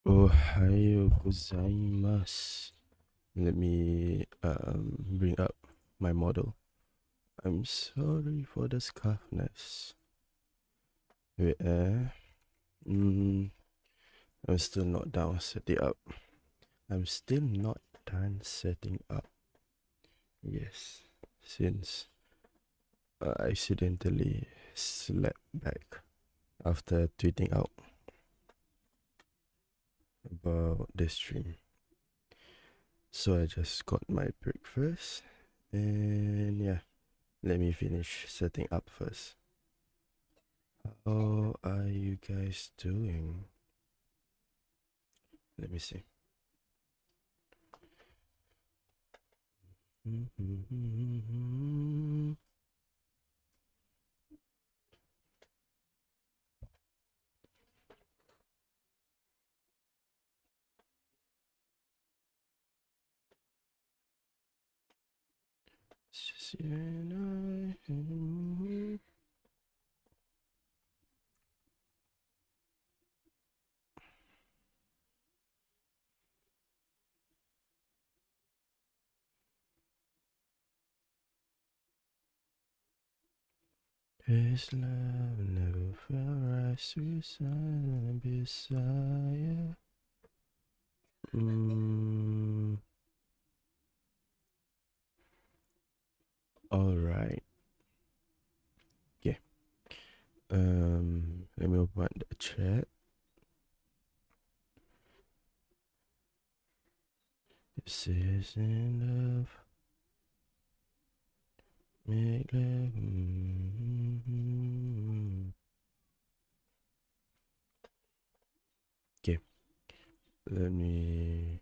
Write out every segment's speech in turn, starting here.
Ohayo gozaimasu. Let me bring up my model. I'm sorry for the scuffness. Wait, I'm still not done setting up. I'm still not done setting up. Yes, since I accidentally slept back after tweeting out about the stream. So I just got my breakfast and yeah, let me finish setting up first. How are you guys doing? Let me see. His love never felt right, suicide beside you. All right. Yeah. Let me open the chat. This is in love. Make love. Okay. Let me.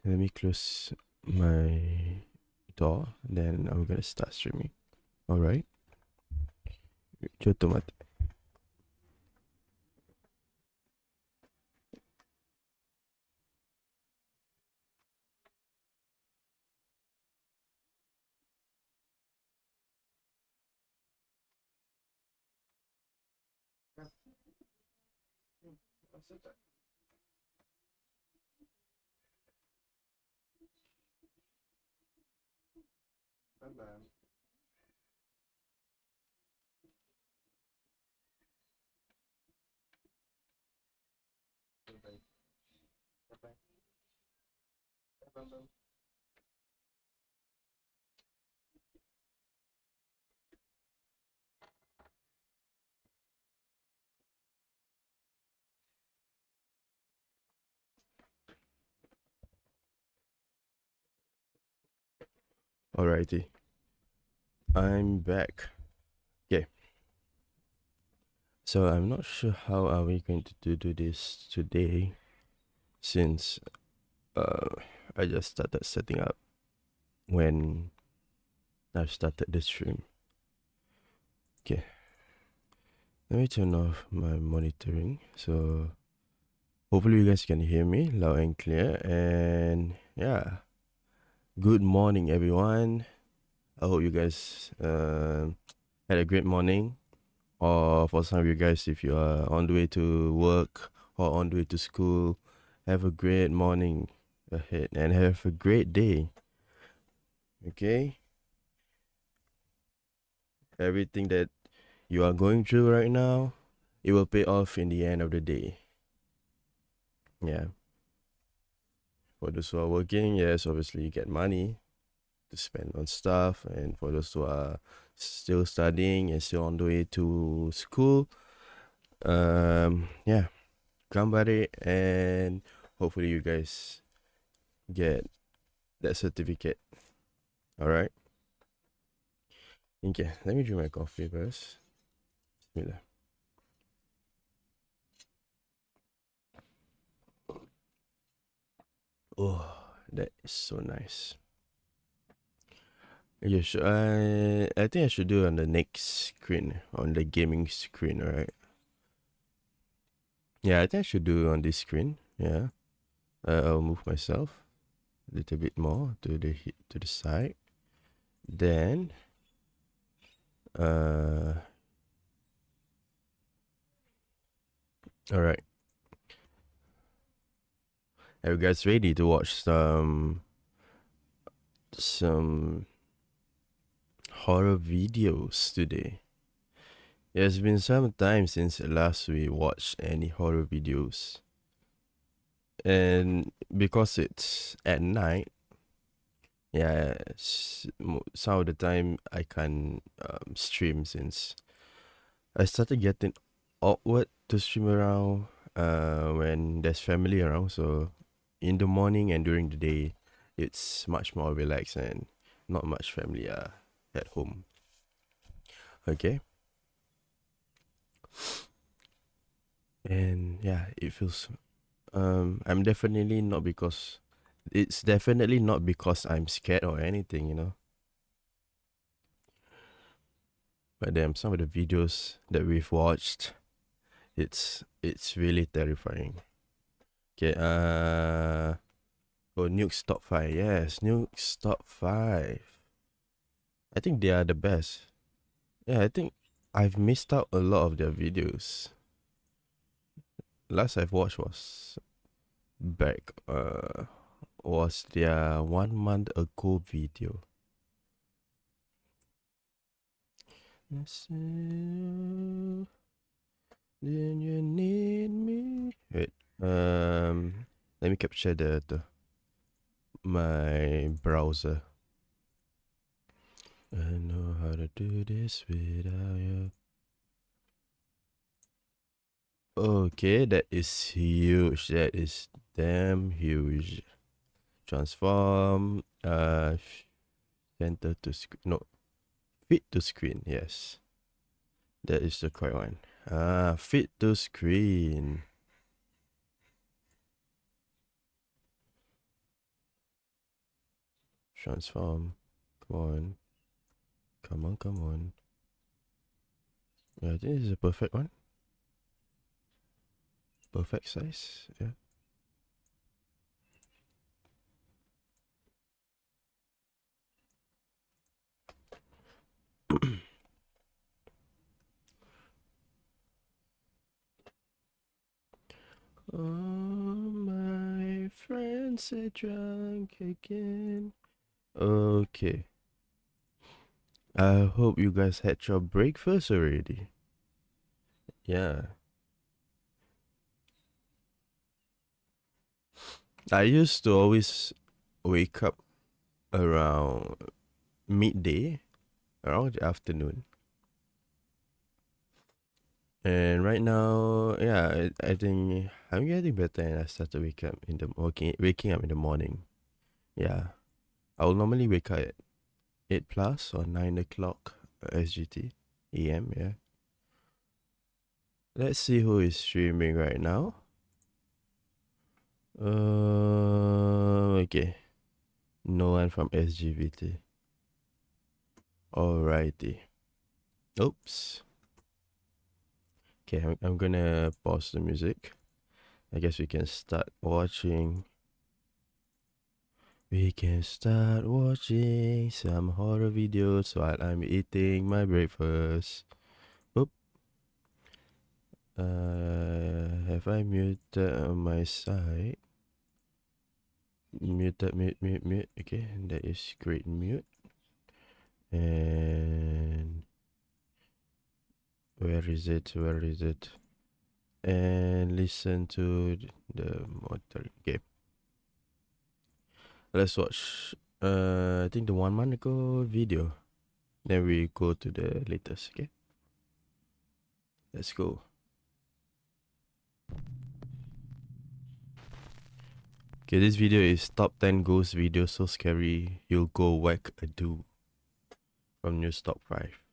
Let me close my door. Then I'm gonna start streaming. All right. Chotomate. Bye bye. Bye bye. Bye bye. Alrighty. I'm back. Okay. So I'm not sure how are we going to do this today, since I just started setting up when I started the stream. Okay. Let me turn off my monitoring. So hopefully you guys can hear me loud and clear. And yeah, good morning everyone. I hope you guys had a great morning. Or for some of you guys, if you are on the way to work or on the way to school, have a great morning ahead and have a great day. Okay? Everything that you are going through right now, it will pay off in the end of the day. Yeah. For those who are working, yes, obviously you get money to spend on stuff. And for those who are still studying and still on the way to school, yeah, gambare, and hopefully you guys get that certificate. All right. Okay, let me drink my coffee first. Bismillah. Oh, that is so nice. Okay, I think I should do it on the next screen, on the gaming screen, alright? Yeah, I think I should do it on this screen. Yeah. I'll move myself a little bit more to the side. Then All right. Are you guys ready to watch some horror videos today? It's been some time since last we watched any horror videos. And because it's at night, yeah, some of the time I can stream since I started getting awkward to stream around when there's family around. So in the morning and during the day, it's much more relaxed and not much family at home. Okay, and yeah, it feels. I'm definitely not because. It's definitely not because I'm scared or anything, you know. But then some of the videos that we've watched, it's really terrifying. Okay, oh, Nuke's top 5. Yes, Nuke's top 5. I think they are the best. Yeah, I think I've missed out a lot of their videos. Last I've watched back was their 1 month ago video. Then you need me. Wait, let me capture my browser. I know how to do this without you. Okay, that is huge. That is damn huge. Transform. Center to screen. No, fit to screen. Yes, that is the correct one. Fit to screen. Transform. Come on. Come on, come on. Yeah, I think this is a perfect one. Perfect size. Yeah. Oh, my friends are drunk again. Okay. I hope you guys had your breakfast already. Yeah. I used to always wake up around midday, around the afternoon. And right now, yeah, I think I'm getting better and I start to waking up in the morning. Yeah. I will normally wake up at 8 plus or 9 o'clock SGT AM, yeah. Let's see who is streaming right now. Okay. No one from SGVT. Alrighty. Oops. Okay, I'm gonna pause the music. I guess we can start watching. We can start watching some horror videos while I'm eating my breakfast. Oop. Have I muted on my side? Muted, mute. Okay, that is great mute. And where is it? And listen to the motor. Okay, let's watch. I think the 1 month ago video. Then we go to the latest. Okay, let's go. Okay, this video is top 10 ghost videos so scary you'll go whack a do from News Top 5.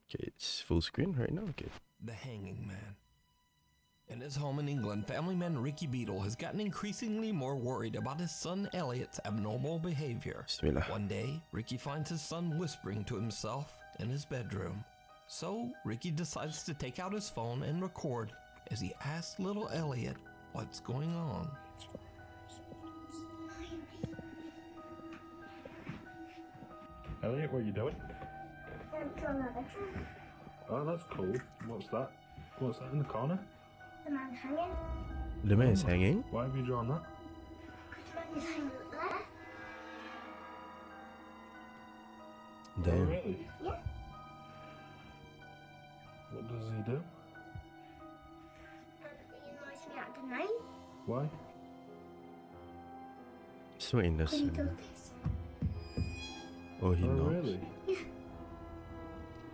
Okay, it's full screen right now. Okay. The Hanging Man. In his home in England, family man Ricky Beadle has gotten increasingly more worried about his son Elliot's abnormal behavior. Bismillah. One day, Ricky finds his son whispering to himself in his bedroom. So, Ricky decides to take out his phone and record as he asks little Elliot what's going on. Elliot, what are you doing? Going to another room. Oh, that's cool. What's that? What's that in the corner? The man hanging. The man is hanging. Why have you drawn that? The man is hanging there. Oh, Damn. really? Yeah. What does he do? He annoys me at the night. Why? So When he innocent. does this. Oh, he Oh, knows. really?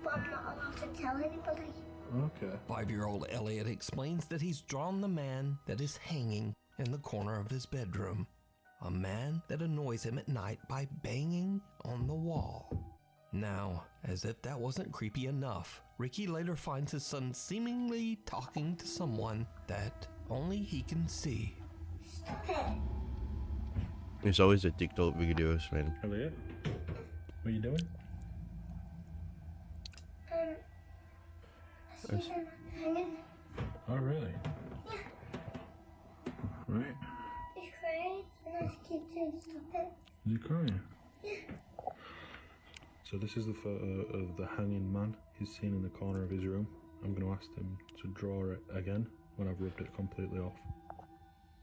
But I'm not allowed to tell anybody. Okay. 5-year-old Elliot explains that he's drawn the man that is hanging in the corner of his bedroom. A man that annoys him at night by banging on the wall. Now, as if that wasn't creepy enough, Ricky later finds his son seemingly talking to someone that only he can see. Stop it. It's always the TikTok videos, man. Elliot, what are you doing? I see the man hanging. Oh, really? Yeah. Right. He's crying. And I keep saying stop it. Is he crying? So this is the photo of the hanging man he's seen in the corner of his room. I'm going to ask him to draw it again when I've rubbed it completely off.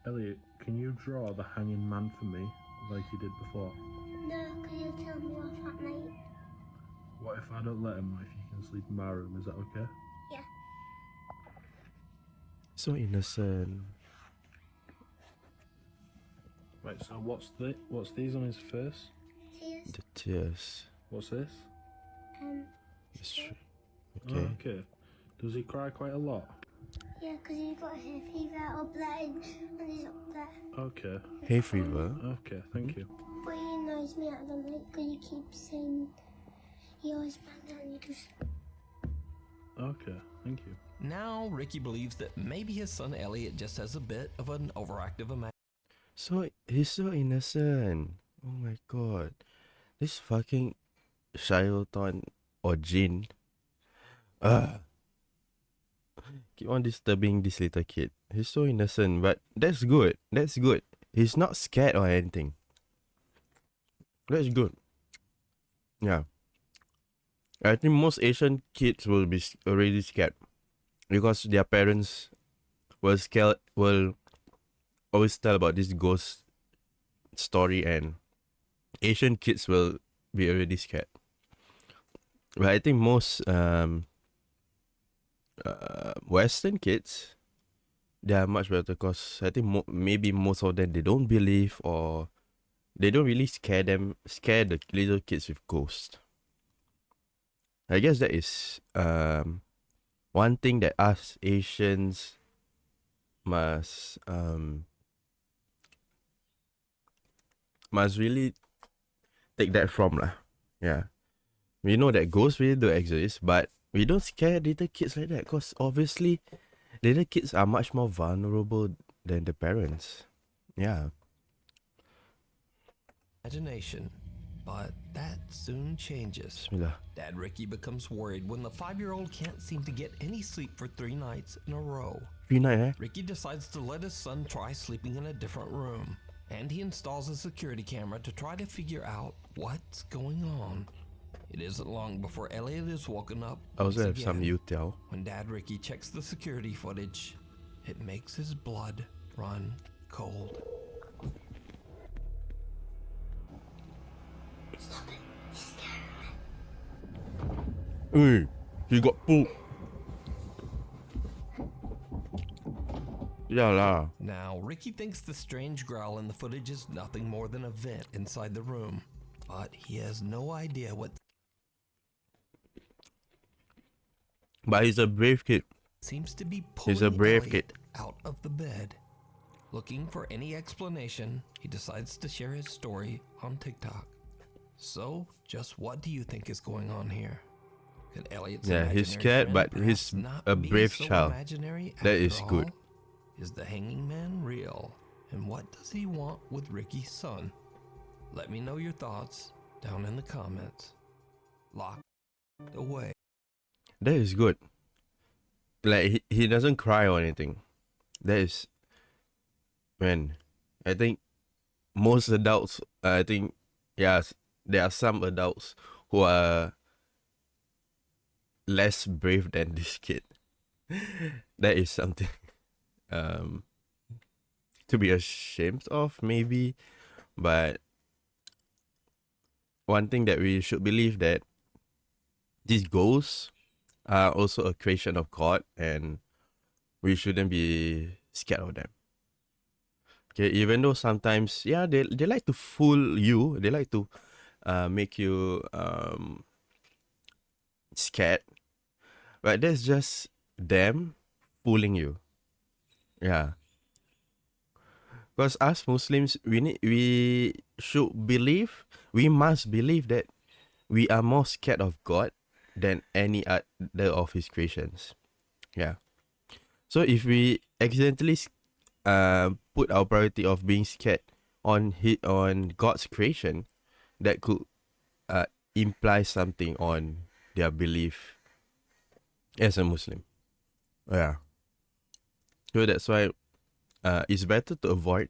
Elliot, can you draw the hanging man for me like you did before? No, because you tell me off at night. What if I don't let him, if he can sleep in my room, is that okay? Yeah. So innocent. Right, so what's these on his face? Tears. The tears. What's this? It's true. Oh, Okay. okay. Does he cry quite a lot? Yeah, because he's got hay fever up there and he's up there. Okay. Hay fever. Okay, thank you. But he annoys me at the night because he keeps saying he always bangs and he just. Okay, thank you. Now, Ricky believes that maybe his son Elliot just has a bit of an overactive imagination. So he's so innocent. Oh my god. This fucking Shylton or Jin. Keep on disturbing this little kid. He's so innocent, but that's good. That's good. He's not scared or anything. That's good. Yeah. I think most Asian kids will be already scared because their parents will always tell about this ghost story, and Asian kids will be already scared. But I think most Western kids, they are much better because I think maybe most of them, they don't believe or they don't really scare the little kids with ghosts. I guess that is one thing that us Asians must really take that from lah. Yeah, we know that ghosts really do exist, but we don't scare little kids like that because obviously little kids are much more vulnerable than the parents. Yeah. But that soon changes. Bismillah. Dad Ricky becomes worried when the 5-year-old can't seem to get any sleep for 3 nights in a row. 3 nights, Ricky decides to let his son try sleeping in a different room, and he installs a security camera to try to figure out what's going on. It isn't long before Elliot is woken up I also once have some again. youtiao. When Dad Ricky checks the security footage, it makes his blood run cold. Stop it. He's scaring me. Hey, he got poop. Yeah lah. Now, Ricky thinks the strange growl in the footage is nothing more than a vent inside the room, but he has no idea what But he's a brave kid. seems to be pulling He's a brave Elliot kid. out of the bed. Looking for any explanation, he decides to share his story on TikTok. So, just what do you think is going on here? Could Elliot's Yeah, he's imaginary scared, friend but perhaps he's not a be brave so child. imaginary That after is good. all? Is the hanging man real? And what does he want with Ricky's son? Let me know your thoughts down in the comments. Locked away. That is good. Like he doesn't cry or anything. That is, man. I think most adults. I think yes, there are some adults who are less brave than this kid. That is something to be ashamed of, maybe. But one thing that we should believe, that these ghosts are also a creation of God, and we shouldn't be scared of them. Okay, even though sometimes, yeah, they like to fool you, they like to make you scared, but that's just them fooling you. Yeah, because us Muslims, we must believe that we are more scared of God than any other of His creations. Yeah. So if we accidentally put our priority of being scared on God's creation, that could imply something on their belief as a Muslim. Yeah. So that's why it's better to avoid.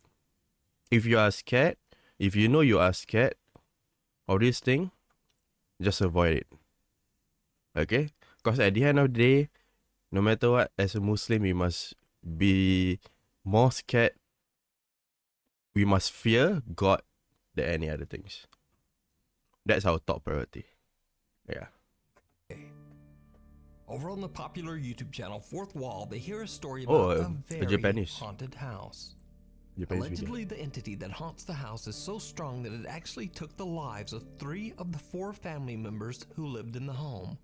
If you are scared, if you know you are scared of this thing, just avoid it. Okay? Because at the end of the day, no matter what, as a Muslim, we must be more scared. We must fear God than any other things. That's our top priority. Yeah. Over on the popular YouTube channel Fourth Wall, they hear a story Oh, about a a very Japanese. haunted house. Japanese video. Allegedly, the entity that haunts the house is so strong that it actually took the lives of 3 of the 4 family members who lived in the home.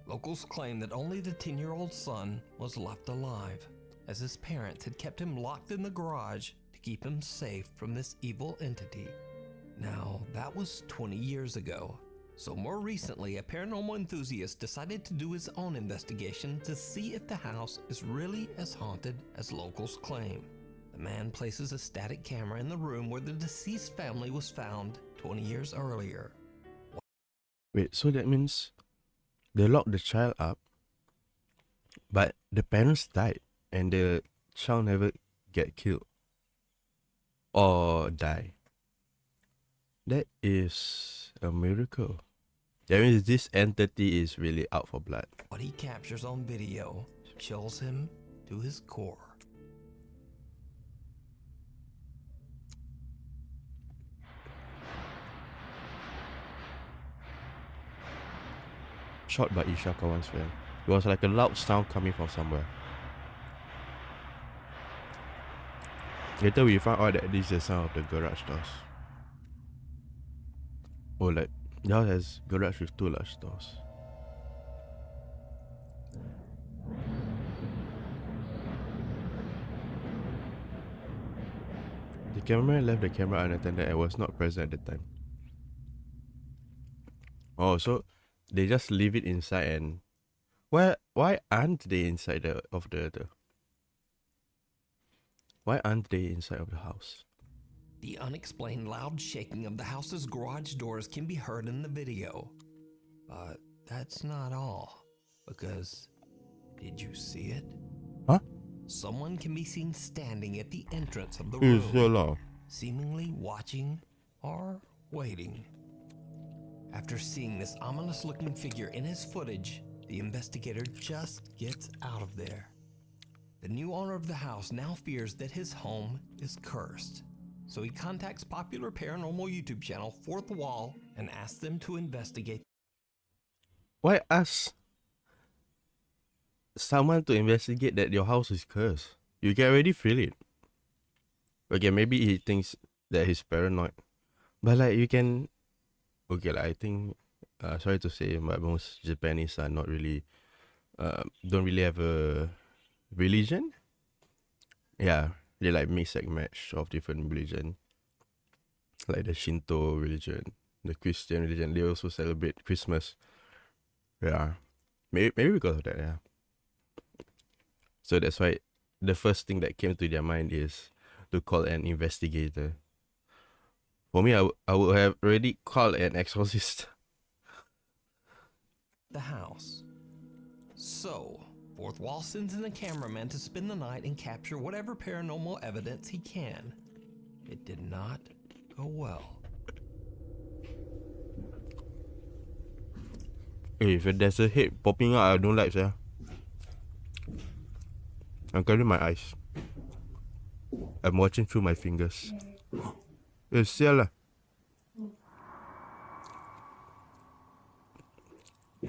Locals claim that only the 10-year-old son was left alive, as his parents had kept him locked in the garage to keep him safe from this evil entity. Now, that was 20 years ago. So more recently, a paranormal enthusiast decided to do his own investigation to see if the house is really as haunted as locals claim. The man places a static camera in the room where the deceased family was found 20 years earlier. Wait, so that means they locked the child up, but the parents died and the child never get killed or die. That is a miracle. That means this entity is really out for blood. What he captures on video chills him to his core. Shot by Isha Kawan's friend. It was like a loud sound coming from somewhere. Later we found out that this is the sound of the garage doors. Oh, like, the house has garage with 2 large doors. The cameraman left the camera unattended and was not present at the time. Oh, so they just leave it inside, and why aren't they inside why aren't they inside of the house? The unexplained loud shaking of the house's garage doors can be heard in the video. But that's not all, because did you see it? Huh? Someone can be seen standing at the entrance of the It's so room, loud. seemingly watching or waiting. After seeing this ominous-looking figure in his footage, the investigator just gets out of there. The new owner of the house now fears that his home is cursed. So he contacts popular paranormal YouTube channel Fourth Wall and asks them to investigate. Why ask someone to investigate that your house is cursed? You can already feel it. Okay, maybe he thinks that he's paranoid. But like, you can... Okay, like, I think... sorry to say, but most Japanese are not really... don't really have a religion. Yeah, they like mix and match of different religion. Like the Shinto religion, the Christian religion, they also celebrate Christmas. Yeah, maybe because of that, yeah. So that's why the first thing that came to their mind is to call an investigator. For me, I would have already called an exorcist. The house. So, Fourth Wall sends in a cameraman to spend the night and capture whatever paranormal evidence he can. It did not go well. Hey, if there's a head popping out, I don't like, sir. I'm covering my eyes. I'm watching through my fingers. It's still.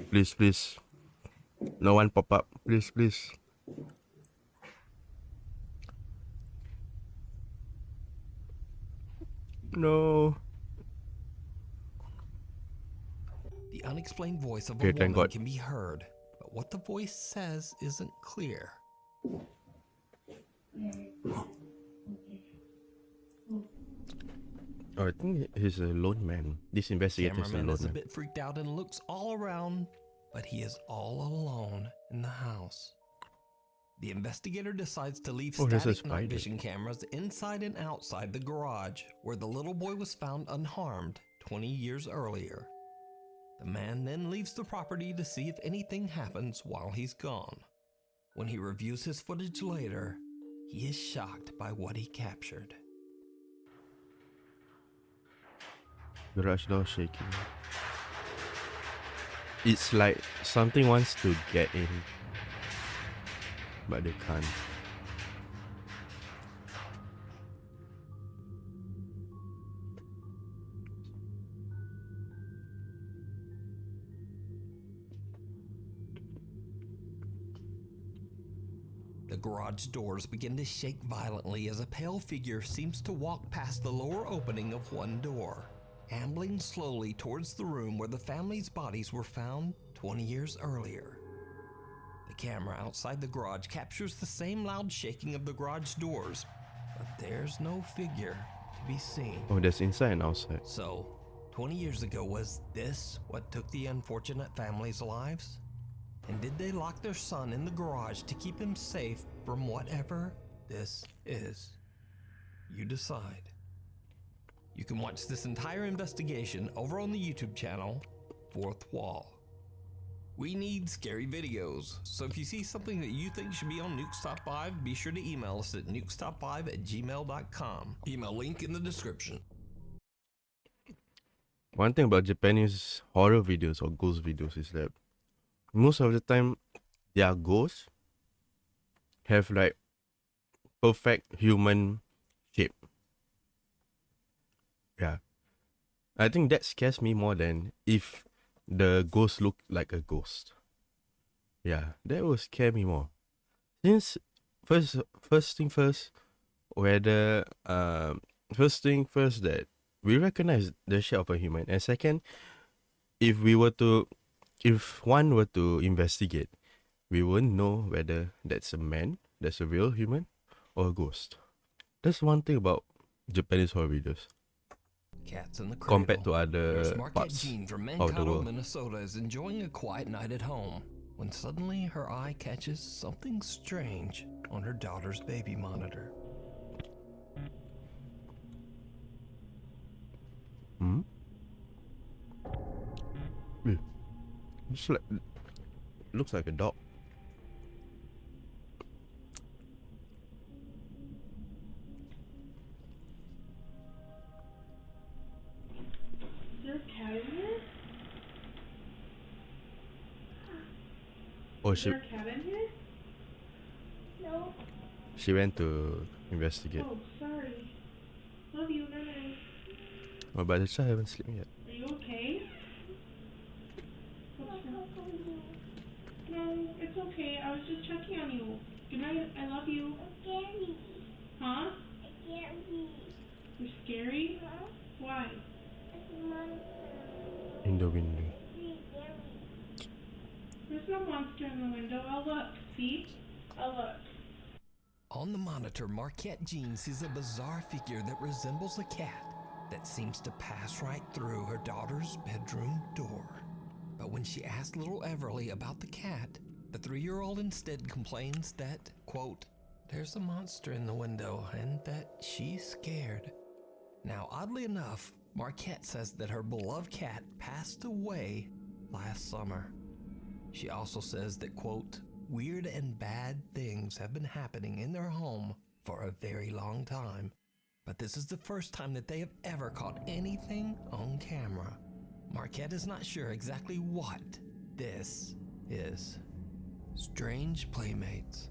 Please, please. No one pop up. Please, please. No. The unexplained voice of a Okay, thank woman God. can be heard, but what the voice says isn't clear. Oh, I think he's a lone man. This investigator is a Cameraman lone is a man. bit freaked out and looks all around, but he is all alone in the house. The investigator decides to leave Oh, there's a static night spider. vision cameras inside and outside the garage where the little boy was found unharmed 20 years earlier. The man then leaves the property to see if anything happens while he's gone. When he reviews his footage later, he is shocked by what he captured. Garage door shaking. It's like something wants to get in, but they can't. The garage doors begin to shake violently as a pale figure seems to walk past the lower opening of one door, ambling slowly towards the room where the family's bodies were found 20 years earlier. The camera outside the garage captures the same loud shaking of the garage doors, but there's no figure to be seen. Oh, there's inside and outside. So, 20 years ago, was this what took the unfortunate family's lives? And did they lock their son in the garage to keep him safe from whatever this is? You decide. You can watch this entire investigation over on the YouTube channel, Fourth Wall. We need scary videos, so if you see something that you think should be on Nukes Top 5, be sure to email us at nukestop5@gmail.com. Email link in the description. One thing about Japanese horror videos or ghost videos is that most of the time their ghosts have like perfect human shape. Yeah. I think that scares me more than if the ghost look like a ghost. Yeah, that will scare me more. Since first thing first, whether first thing first that we recognize the shape of a human, and second, if one were to investigate, we wouldn't know whether that's a man, that's a real human, or a ghost. That's one thing about Japanese horror videos Cats in the Cradle. compared to Nurse other Marquette parts Jean from of the Mankato, world. Minnesota is enjoying a quiet night at home when suddenly her eye catches something strange on her daughter's baby monitor. Hmm? Yeah. Looks like a dog. Is there a cat in here? Oh, Is there a cat in here? No. she went to investigate. Oh, sorry. Love you, good night. Oh, but the child haven't slept yet. Are you okay? What's wrong? No, it's okay. I was just checking on you. Good night. I love you. Scary. Huh? Scary. You're scary? Huh? Why? It's a monster. In the window. Scary. There's no monster in the window. I'll look. See? I'll look. On the monitor, Marquette Jean sees a bizarre figure that resembles a cat that seems to pass right through her daughter's bedroom door. But when she asks little Everly about the cat, the 3-year-old instead complains that, quote, there's a monster in the window and that she's scared. Now, oddly enough, Marquette says that her beloved cat passed away last summer. She also says that, quote, weird and bad things have been happening in their home for a very long time, but this is the first time that they have ever caught anything on camera. Marquette is not sure exactly what This is Strange Playmates.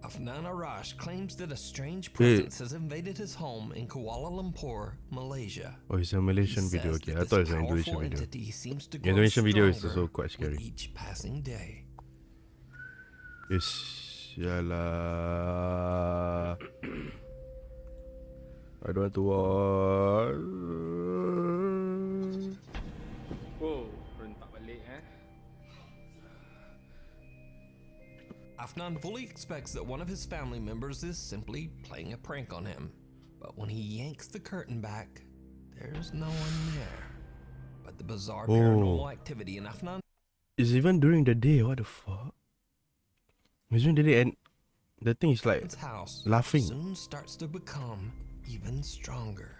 Afnan Arash claims that a strange presence has invaded his home in Kuala Lumpur, Malaysia. Oh, it's a Malaysian He video. says Okay, that I this thought it was an powerful Indonesian video. entity seems to grow Indonesian video is stronger also quite scary. with each passing day. Yes, yalah. I don't want to watch. Oh, rentak balik Afnan fully expects that one of his family members is simply playing a prank on him. But when he yanks the curtain back, there's no one there. But the bizarre paranormal activity in Afnan It's even during the day. What the fuck? It's during the day, and the thing is like house laughing. soon starts to become even stronger.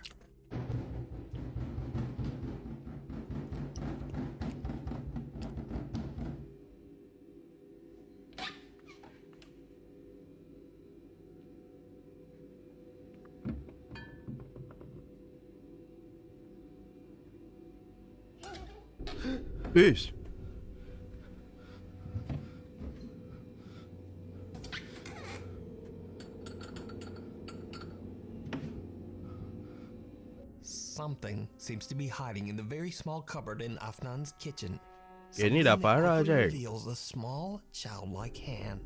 Yes. Something seems to be hiding in the very small cupboard in Afnan's kitchen. Ini Something dah that parah, quickly Jack. reveals a small, childlike hand.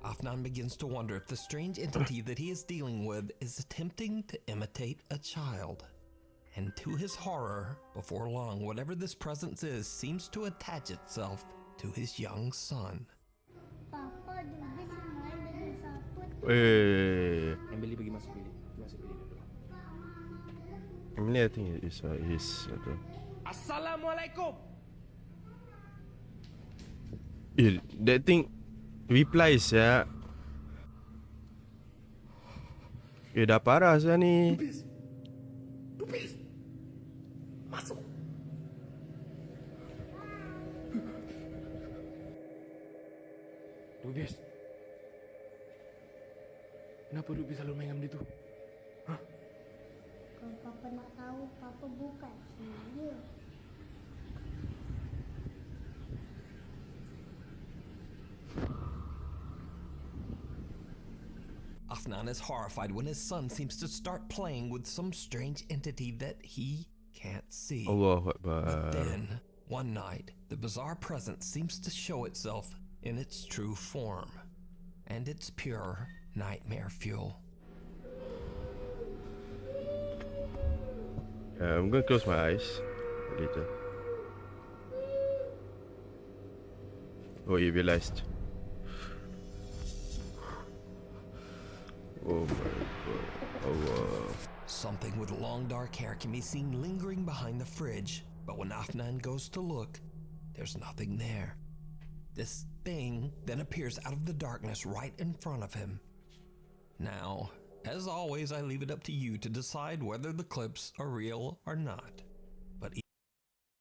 Afnan begins to wonder if the strange entity that he is dealing with is attempting to imitate a child. And to his horror, before long, whatever this presence is seems to attach itself to his young son. Papa, dia main dengan siapa tu? Ambil pergi masuk bilik. Masuk bilik dulu. Emily, I think it's Assalamualaikum. that thing replies ya. Dah parah saya ni. Tupis. Masuk. Tupis. Kenapa Tupis selalu main dengan dia tu? Kalau Papa nak tahu, Papa bukan dia. Afnan is horrified when his son seems to start playing with some strange entity that he can't see. Allahu But Akbar. then, one night, the bizarre presence seems to show itself in its true form. And it's pure nightmare fuel. I'm gonna close my eyes later. Oh, you realized. Oh my god. Oh, Something with long dark hair can be seen lingering behind the fridge, but when Afnan goes to look, there's nothing there. This thing then appears out of the darkness right in front of him. Now, as always, I leave it up to you to decide whether the clips are real or not. But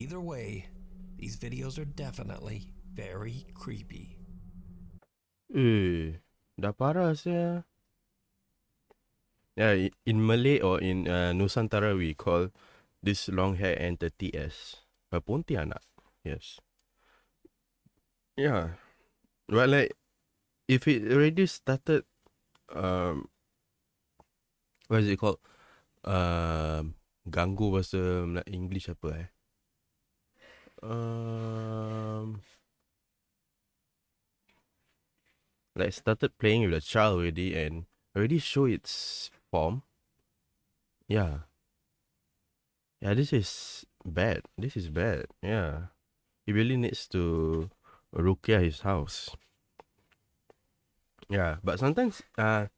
either way, these videos are definitely very creepy. dah parah saya. Yeah, in Malay or in Nusantara, we call this long hair entity as a Pontianak. Yes. Yeah. But like, if it already started, what is it called? Ganggu bahasa English apa like started playing with a child already and already show its form. Yeah. Yeah, this is bad. This is bad. Yeah. He really needs to ruqyah his house. Yeah, but sometimes some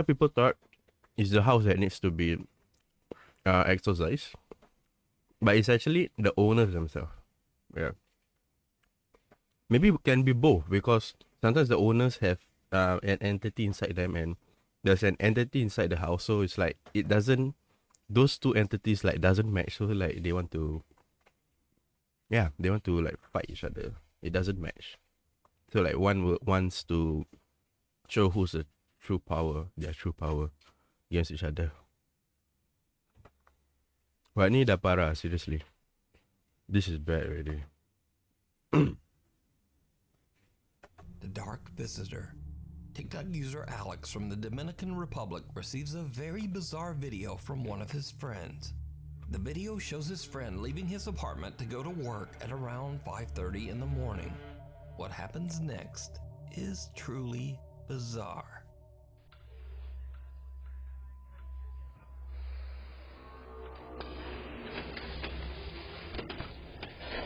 people thought it's the house that needs to be exorcised, but it's actually the owners themselves. Yeah, maybe it can be both because sometimes the owners have an entity inside them, and there's an entity inside the house. So it's like it doesn't. Those two entities like doesn't match. So like they want to. Yeah, they want to like fight each other. It doesn't match. So like one wants to show who's the true power, their true power against each other. But ni dah parah, seriously. This is bad already. The Dark Visitor. TikTok user Alex from the Dominican Republic receives a very bizarre video from one of his friends. The video shows his friend leaving his apartment to go to work at around 5:30 in the morning. What happens next is truly bizarre.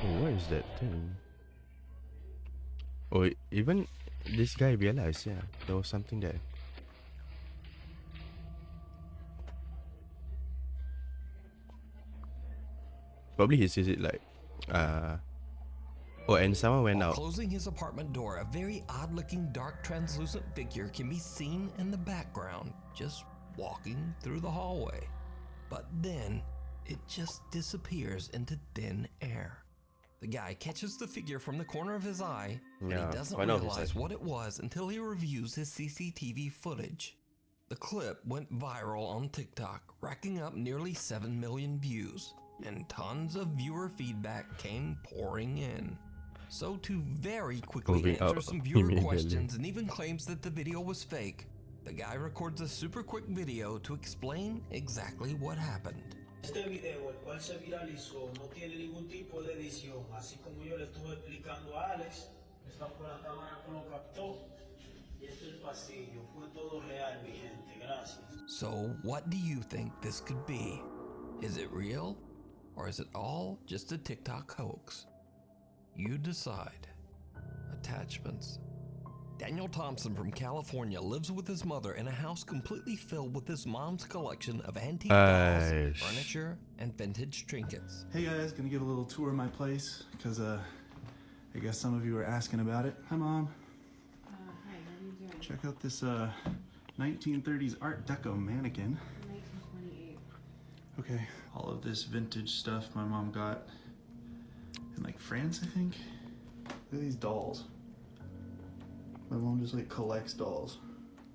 Oh, what is that thing? Oh, even this guy realized, yeah, there was something there. Probably he sees it like, oh, and someone went While out. closing his apartment door, a very odd-looking dark translucent figure can be seen in the background, just walking through the hallway. But then, it just disappears into thin air. The guy catches the figure from the corner of his eye, but Yeah, he doesn't I know his realize eye. what it was until he reviews his CCTV footage. The clip went viral on TikTok, racking up nearly 7 million views, and tons of viewer feedback came pouring in. So to very quickly Moving answer up some viewer immediately. questions and even claims that the video was fake, the guy records a super quick video to explain exactly what happened. Este video, el cual se viralizó, no tiene ningún tipo de edición, así como yo le estuve explicando a Alex. Esta fue la cámara que lo captó y este es el pasillo. Fue todo real, mi gente. Gracias. So what do you think this could be? Is it real? Or is it all just a TikTok hoax? You decide. Attachments. Daniel Thompson from California lives with his mother in a house completely filled with his mom's collection of antique dolls, Aish. furniture, and vintage trinkets. Hey guys, gonna give a little tour of my place because I guess some of you were asking about it. Hi Mom. Hi, how are you doing? Check out this 1930s Art Deco mannequin. 1928. Okay, all of this vintage stuff my mom got in like France, I think. Look at these dolls. My mom just like collects dolls.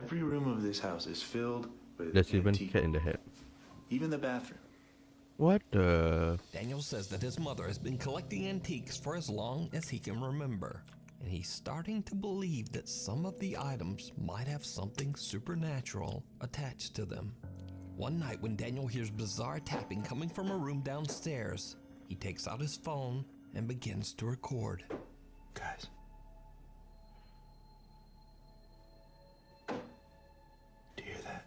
Every room of this house is filled with There's even antique. cat in the head. Even the bathroom. What the? Daniel says that his mother has been collecting antiques for as long as he can remember, and he's starting to believe that some of the items might have something supernatural attached to them. One night when Daniel hears bizarre tapping coming from a room downstairs, he takes out his phone and begins to record. Guys. Do you hear that?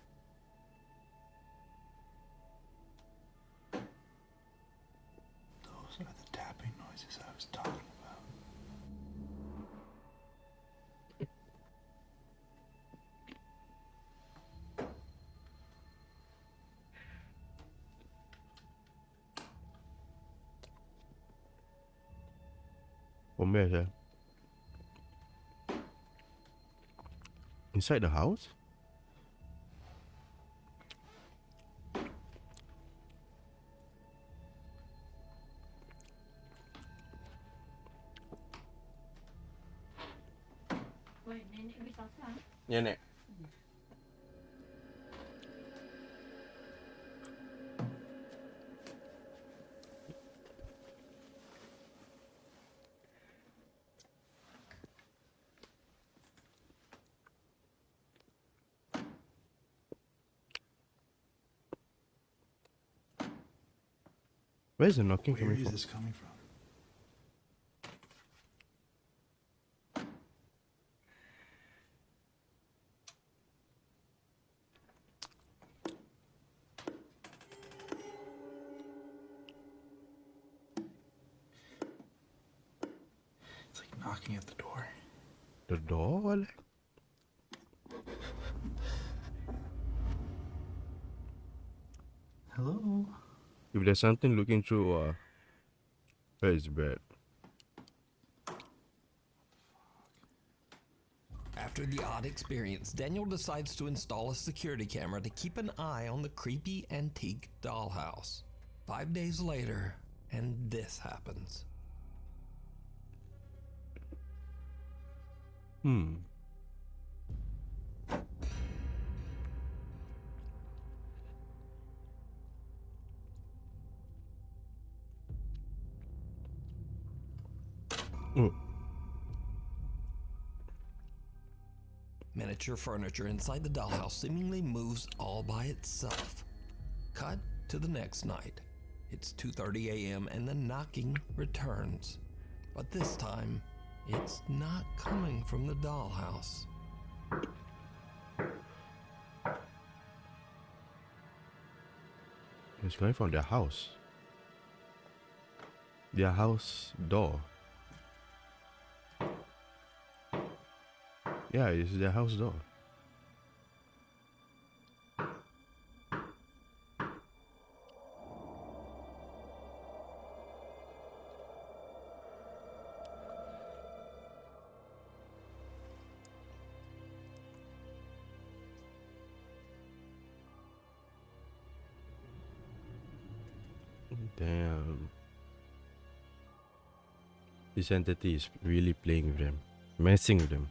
Those are the tapping noises I was talking about. From where, sir? Inside the house? Wait, nenek beli apa? Yeah, Nek. Where's the knocking Where coming is from? this coming from? It's like knocking at the door. The door? What? Hello? If there's something looking through, where is bad? After the odd experience, Daniel decides to install a security camera to keep an eye on the creepy antique dollhouse. 5 days later, and this happens. Miniature furniture inside the dollhouse seemingly moves all by itself. Cut to the next night. It's 2:30 a.m. and the knocking returns. But this time, it's not coming from the dollhouse. It's coming from their house. Their house door. Yeah, it's their house door. Damn. This entity is really playing with them, messing with them.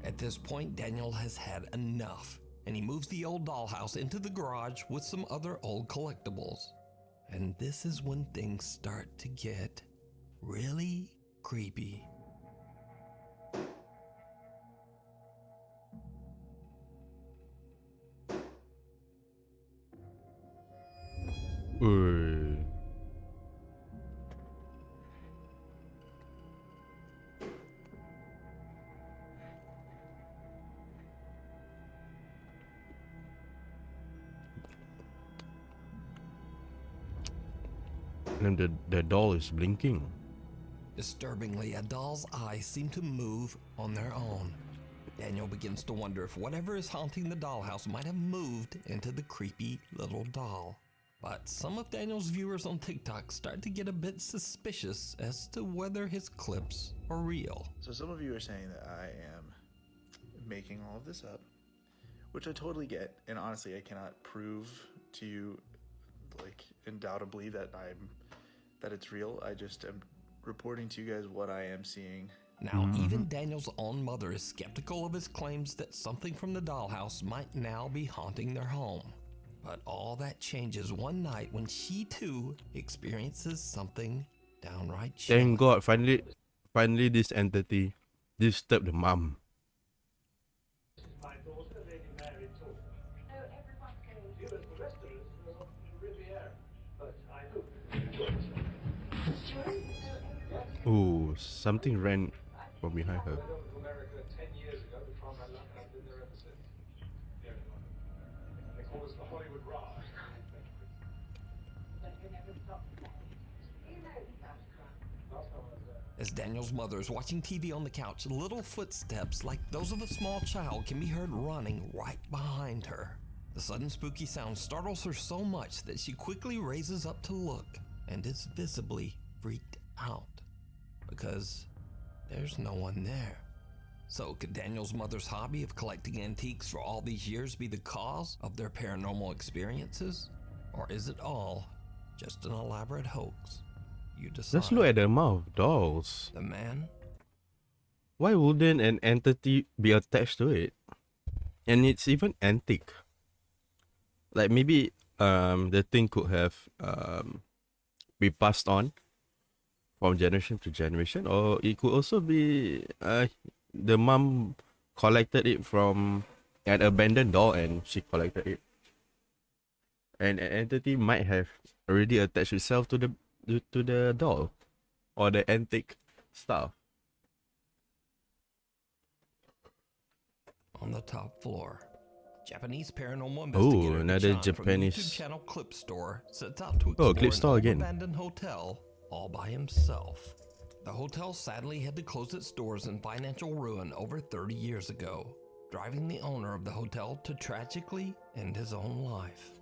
At this point, Daniel has had enough, and he moves the old dollhouse into the garage with some other old collectibles. And this is when things start to get really creepy. And the doll is blinking. Disturbingly, a doll's eyes seem to move on their own. Daniel begins to wonder if whatever is haunting the dollhouse might have moved into the creepy little doll. But some of Daniel's viewers on TikTok start to get a bit suspicious as to whether his clips are real. So some of you are saying that I am making all of this up, which I totally get, and honestly I cannot prove to you like undoubtedly that it's real. I just am reporting to you guys what I am seeing. Now, even Daniel's own mother is skeptical of his claims that something from the dollhouse might now be haunting their home. But all that changes one night when she too experiences something downright chilling. Thank God, finally this entity disturbed the mom. My daughter, Lady Mary, too. No, everyone's going. You and the rest of us are in Riviera, but I hope you join us. Ooh, something ran from behind her. I went over to America 10 years ago to try my luck, and I've been there ever since. They call us the Hollywood Raj. As Daniel's mother is watching TV on the couch, little footsteps like those of a small child can be heard running right behind her. The sudden spooky sound startles her so much that she quickly raises up to look and is visibly freaked out because there's no one there. So could Daniel's mother's hobby of collecting antiques for all these years be the cause of their paranormal experiences? Or is it all just an elaborate hoax? You decide. Let's look at the amount of dolls. The man? Why wouldn't an entity be attached to it? And it's even antique. Like maybe the thing could have be passed on from generation to generation, or it could also be the mom collected it from an abandoned doll and she collected it. And an entity might have already attached itself to the doll or the antique stuff. On the top floor, Japanese paranormal investigator another Chan Japanese from the YouTube channel Clip Store sets out to Clip explore Store an again. abandoned hotel all by himself. The hotel sadly had to close its doors in financial ruin over 30 years ago, driving the owner of the hotel to tragically end his own life.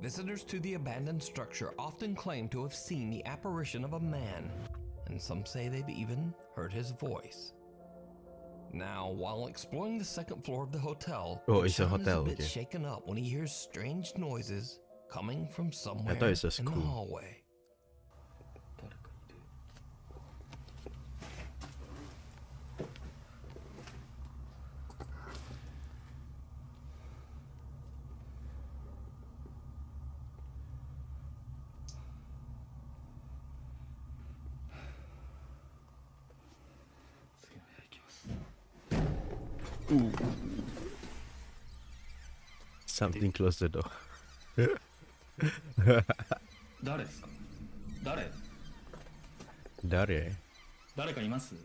Visitors to the abandoned structure often claim to have seen the apparition of a man, and some say they've even heard his voice. Now, while exploring the second floor of the hotel, Oh, it's a Gatchan hotel, is a bit okay. shaken up when he hears strange noises coming from somewhere thought it's a in the school. hallway. Something close the door. 誰ですか？誰？ Dare. 誰かいます？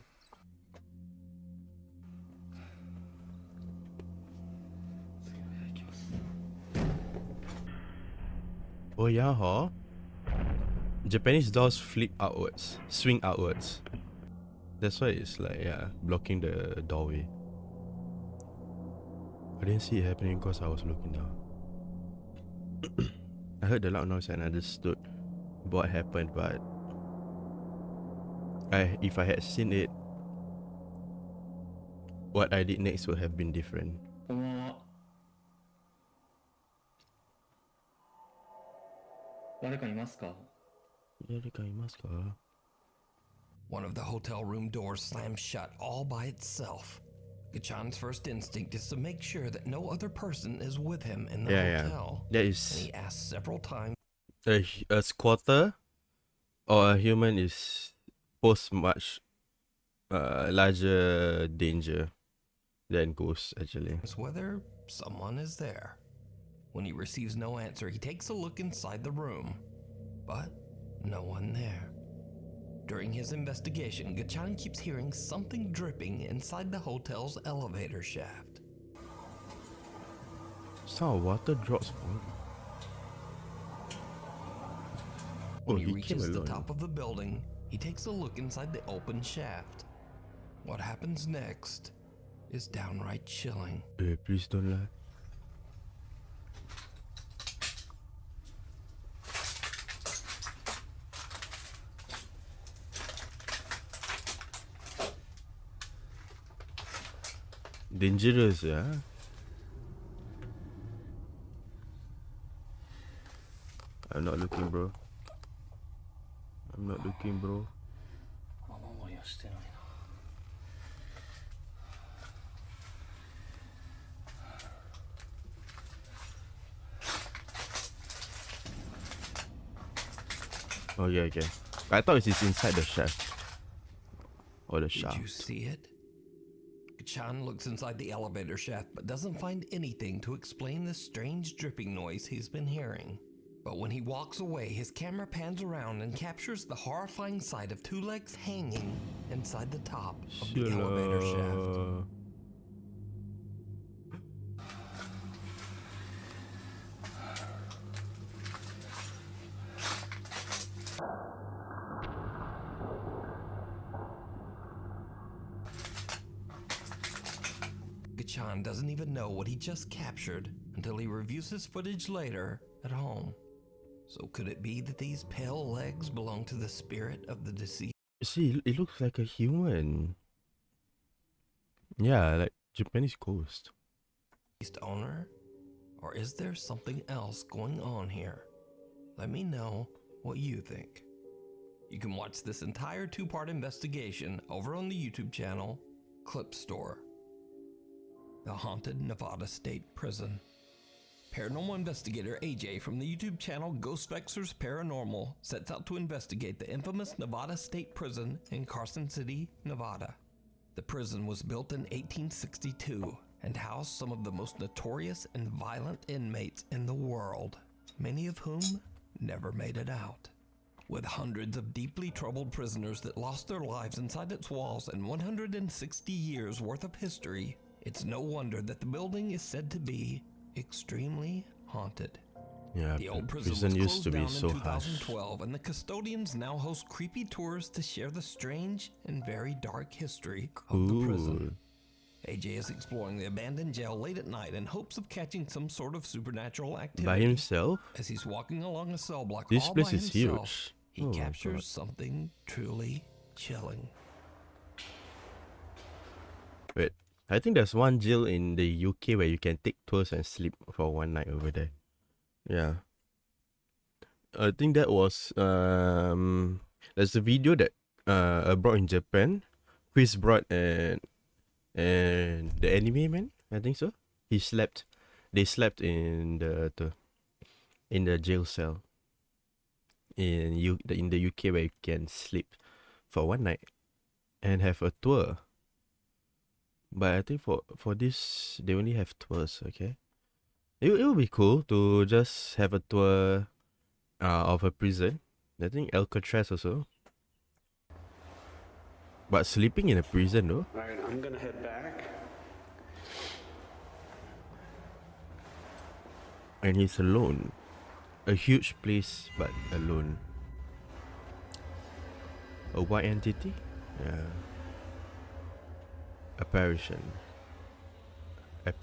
Oh yeah, huh? Japanese doors flip outwards, swing outwards. That's why it's like, yeah, blocking the doorway. I didn't see it happening because I was looking down. I heard the loud noise and understood what happened, but if I had seen it, what I did next would have been different. こんばんは。誰かいますか？ One of the hotel room doors slams shut all by itself. Gatchan's first instinct is to make sure that no other person is with him in the hotel. That And is he asks several times a squatter or a human is pose much larger danger than ghosts actually. whether someone is there. When he receives no answer, he takes a look inside the room, but no one there. During his investigation, Gatchan keeps hearing something dripping inside the hotel's elevator shaft. Sound of water drops from. When Oh, he he came reaches the alone. top of the building, he takes a look inside the open shaft. What happens next is downright chilling. Please don't lie. Dangerous, yeah. I'm not looking, bro. I'm not looking, bro. 雨漏りはしてないな。 Oh yeah, okay. I thought it's inside the shaft. Or the Did you shaft. see it? Gatchan looks inside the elevator shaft but doesn't find anything to explain the strange dripping noise he's been hearing. But when he walks away, his camera pans around and captures the horrifying sight of two legs hanging inside the top of the elevator shaft. Gatchan doesn't even know what he just captured until he reviews his footage later at home. So could it be that these pale legs belong to the spirit of the deceased See, it looks like a human. Yeah, like Japanese ghost. owner? Or is there something else going on here? Let me know what you think. You can watch this entire two-part investigation over on the YouTube channel Clip Store. The Haunted Nevada State Prison. Paranormal investigator AJ from the YouTube channel Ghost Vexers Paranormal sets out to investigate the infamous Nevada State Prison in Carson City, Nevada. The prison was built in 1862 and housed some of the most notorious and violent inmates in the world, many of whom never made it out. With hundreds of deeply troubled prisoners that lost their lives inside its walls and 160 years worth of history, it's no wonder that the building is said to be extremely haunted. Yeah, The old prison prison was used closed to be down so in harsh. 2012, and the custodians now host creepy tours to share the strange and very dark history of the prison. AJ is exploring the abandoned jail late at night in hopes of catching some sort of supernatural activity. By himself? As he's walking along a cell block This all place by is himself, huge. he Oh my captures God. something truly chilling. Wait, I think there's one jail in the UK where you can take tours and sleep for one night over there. Yeah. I think that was there's a video that I brought in Japan. Chris brought and the anime man, I think so. They slept in the jail cell in the UK where you can sleep for one night and have a tour. But I think for this they only have tours, okay? It would be cool to just have a tour of a prison. I think Alcatraz also. But sleeping in a prison though. Alright, I'm gonna head back. And he's alone. A huge place but alone. A white entity? Yeah. Apparition. That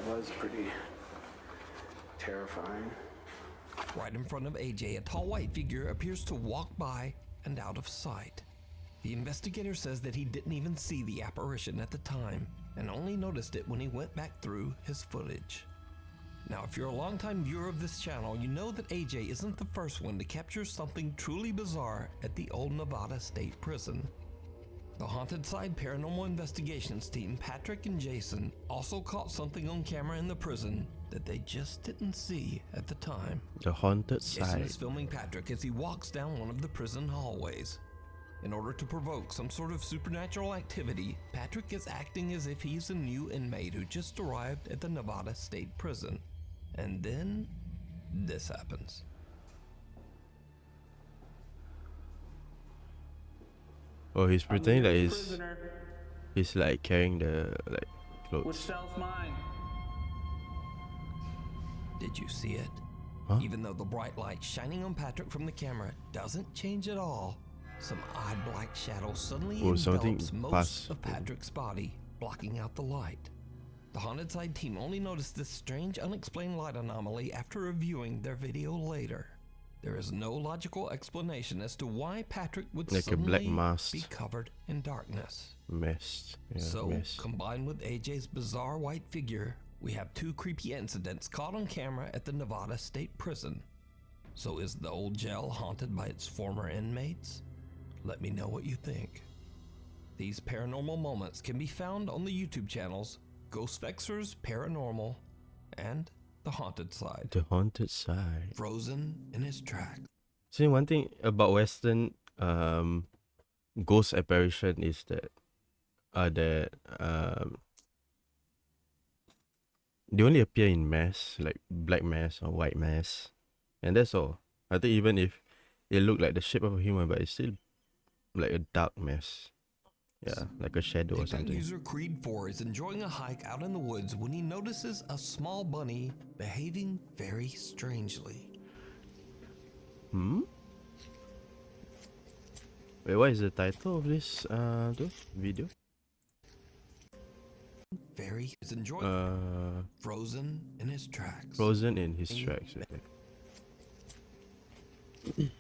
was pretty terrifying. Right in front of AJ, a tall white figure appears to walk by and out of sight. The investigator says that he didn't even see the apparition at the time and only noticed it when he went back through his footage. Now, if you're a longtime viewer of this channel, you know that AJ isn't the first one to capture something truly bizarre at the old Nevada State Prison. The Haunted Side Paranormal Investigations team, Patrick and Jason, also caught something on camera in the prison that they just didn't see at the time. The Haunted Jason Side. is filming Patrick as he walks down one of the prison hallways. In order to provoke some sort of supernatural activity, Patrick is acting as if he's a new inmate who just arrived at the Nevada State Prison. And then, this happens. Oh, he's pretending like Prisoner. he's like carrying the Which clothes. cell's mine? Did you see it? Huh? Even though the bright light shining on Patrick from the camera doesn't change at all, some odd black shadow suddenly Oh, something envelops most passed. of Patrick's body, blocking out the light. The Haunted Side team only noticed this strange unexplained light anomaly after reviewing their video later. There is no logical explanation as to why Patrick would Like a black suddenly mask. be covered in darkness. Mist. Yeah, So, mist. combined with AJ's bizarre white figure, we have two creepy incidents caught on camera at the Nevada State Prison. So is the old jail haunted by its former inmates? Let me know what you think. These paranormal moments can be found on the YouTube channels Ghostfexers Paranormal and The Haunted Side. The Haunted Side. Frozen in his tracks. See, one thing about Western ghost apparition is that they only appear in mass, like black mass or white mass, and that's all. I think even if it look like the shape of a human, but it's still like a dark mass. Yeah, like a shadow or TikTok something. user Creed4 is enjoying a hike out in the woods when he notices a small bunny behaving very strangely. Hmm? Wait, what is the title of this video? Very is enjoying frozen in his tracks. Frozen in his tracks. Okay.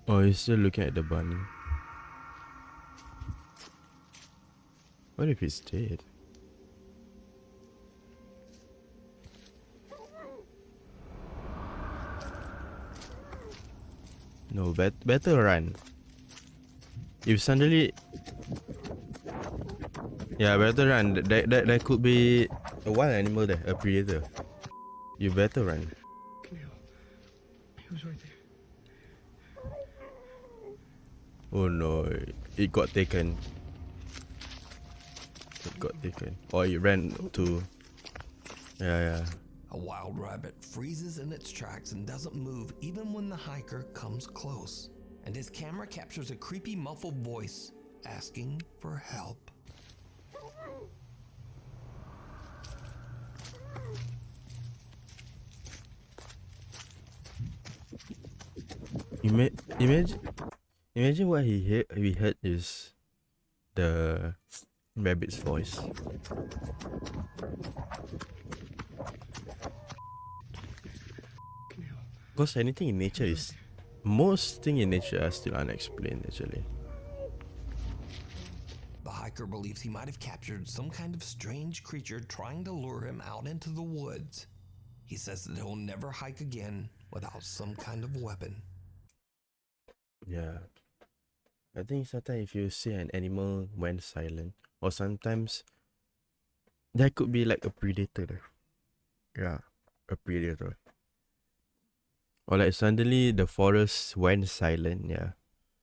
Oh, he's still looking at the bunny. What if he's dead? No, better run. If suddenly, yeah, better run. That could be a wild animal there, a predator. You better run. He was right there. Oh no, it got taken. It got taken. Or it ran to. Yeah. A wild rabbit freezes in its tracks and doesn't move even when the hiker comes close. And his camera captures a creepy muffled voice asking for help. Imagine what he heard is the rabbit's voice. Because anything in nature is, most thing in nature are still unexplained actually. The hiker believes he might have captured some kind of strange creature trying to lure him out into the woods. He says that he'll never hike again without some kind of weapon. Yeah. I think sometimes if you see an animal went silent, or sometimes there could be like a predator. Yeah, a predator. Or like suddenly the forest went silent, yeah.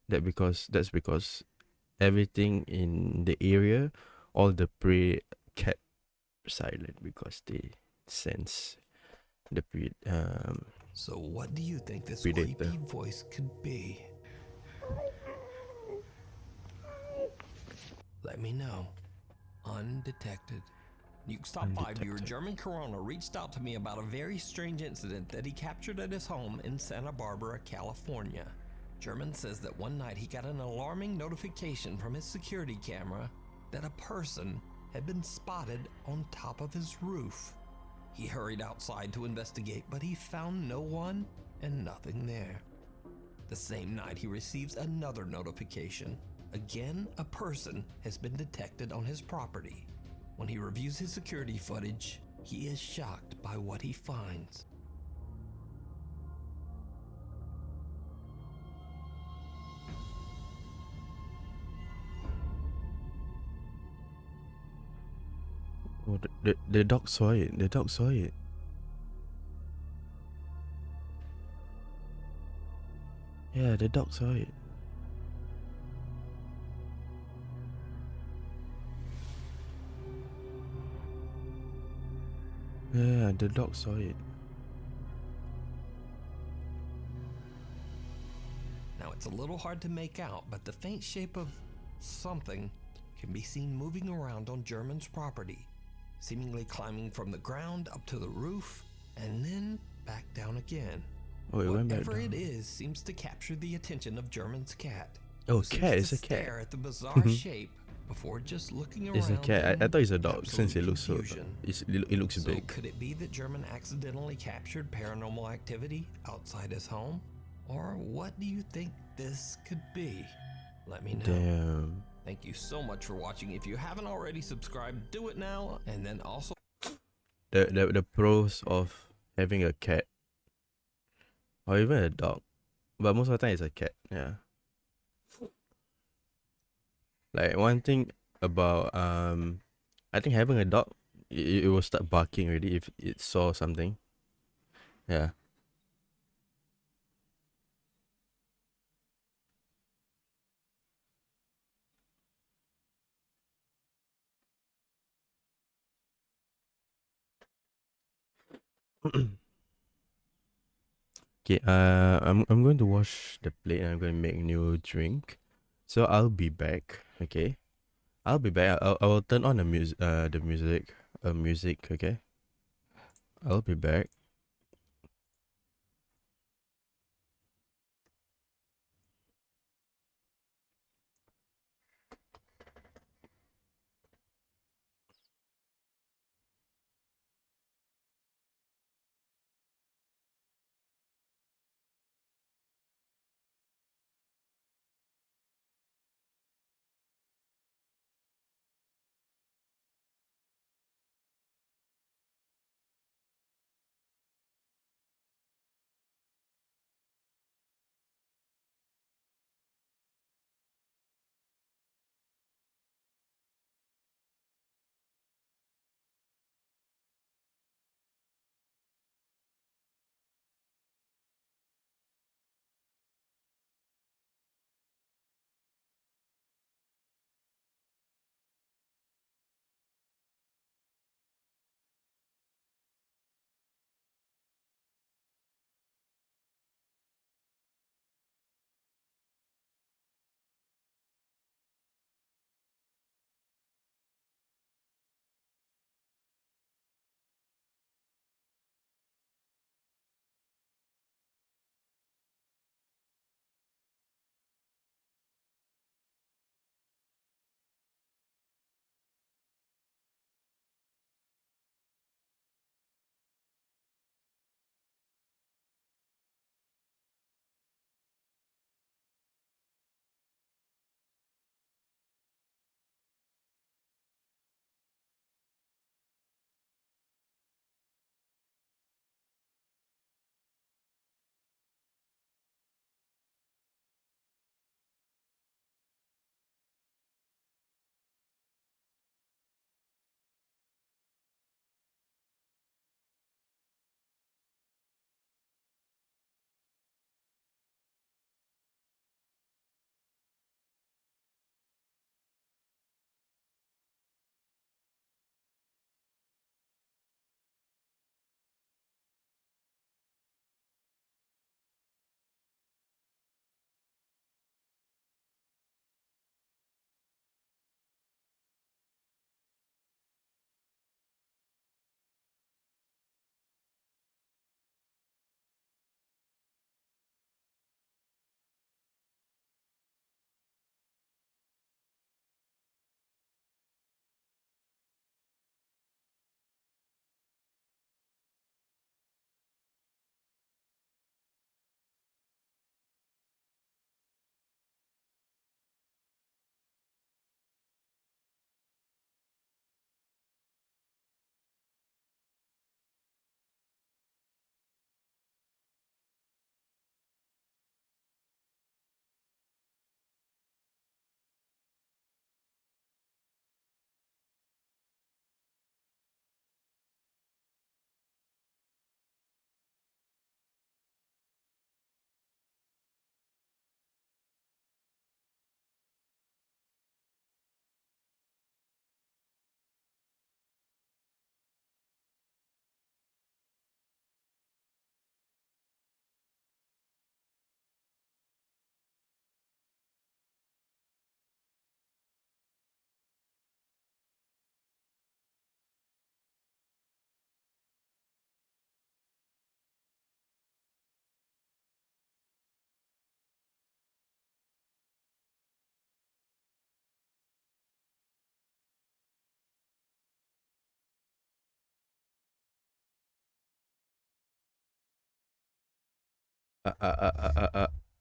That's because everything in the area, all the prey kept silent because they sense the So what do you think this predator. creepy voice could be? Let me know. Undetected. Nuke Stop 5 viewer German Corona reached out to me about a very strange incident that he captured at his home in Santa Barbara, California. German says that one night he got an alarming notification from his security camera that a person had been spotted on top of his roof. He hurried outside to investigate, but he found no one and nothing there. The same night he receives another notification. Again, a person has been detected on his property. When he reviews his security footage, he is shocked by what he finds. Oh, the dog saw it. The dog saw it. Yeah, the dog saw it. Yeah, the dog saw it. Now it's a little hard to make out, but the faint shape of something can be seen moving around on German's property, seemingly climbing from the ground up to the roof and then back down again. Oh, it went back Whatever down. it is seems to capture the attention of German's cat. Oh, who seems cat, to it's a cat. stare at the bizarre shape before just looking around. It's a cat. I in thought it's a dog since absolute it looks confusion. it looks So big. could it be that German accidentally captured paranormal activity outside his home? Or what do you think this could be? Let me know. Damn. Thank you so much for watching. If you haven't already subscribed, do it now. And then also The pros of having a cat or even a dog, but most of the time it's a cat. Yeah. Like one thing about I think having a dog, it will start barking already if it saw something. Yeah. Okay, I'm going to wash the plate and I'm going to make a new drink. So I'll be back, okay? I'll be back. I will turn on the music, okay? I'll be back.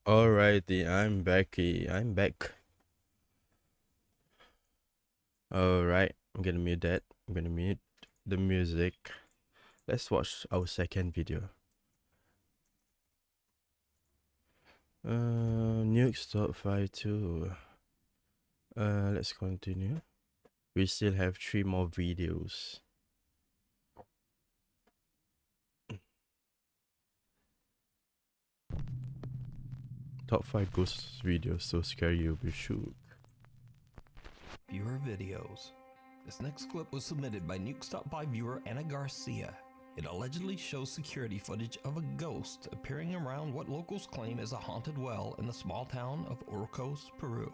Alrighty, I'm backy. I'm back. Alright, I'm gonna mute that. I'm gonna mute the music. Let's watch our second video. Nukes top 5 too. Let's continue. We still have 3 more videos. Top 5 ghost videos so scary you'll be shook. Viewer videos. This next clip was submitted by Nukestop5 viewer Anna Garcia. It allegedly shows security footage of a ghost appearing around what locals claim is a haunted well in the small town of Orcos, Peru.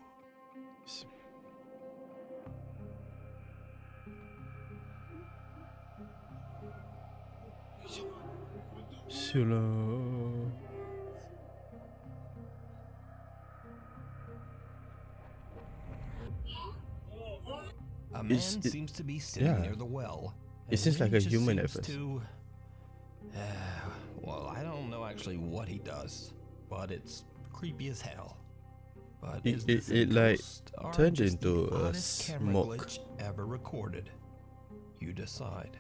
Sula. A man seems to be sitting near the well. It seems like a human at seems first. Well, I don't know actually what he does, but it's creepy as hell. But It like turned into a smoke. glitch ever recorded? You decide.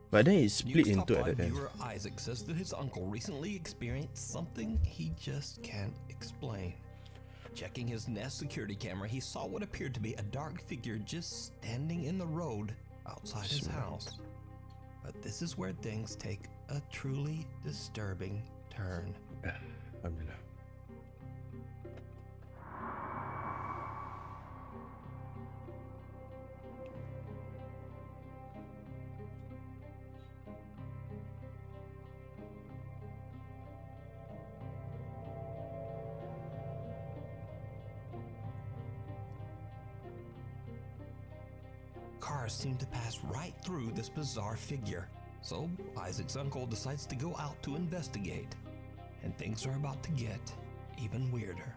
But then it split Nukestop into 5 at the end. viewer Isaac says that his uncle recently experienced something he just can't explain. Checking his Nest security camera, he saw what appeared to be a dark figure just standing in the road outside his house. But this is where things take a truly disturbing turn. Alhamdulillah. Cars seem to pass right through this bizarre figure. So Isaac's uncle decides to go out to investigate. And things are about to get even weirder.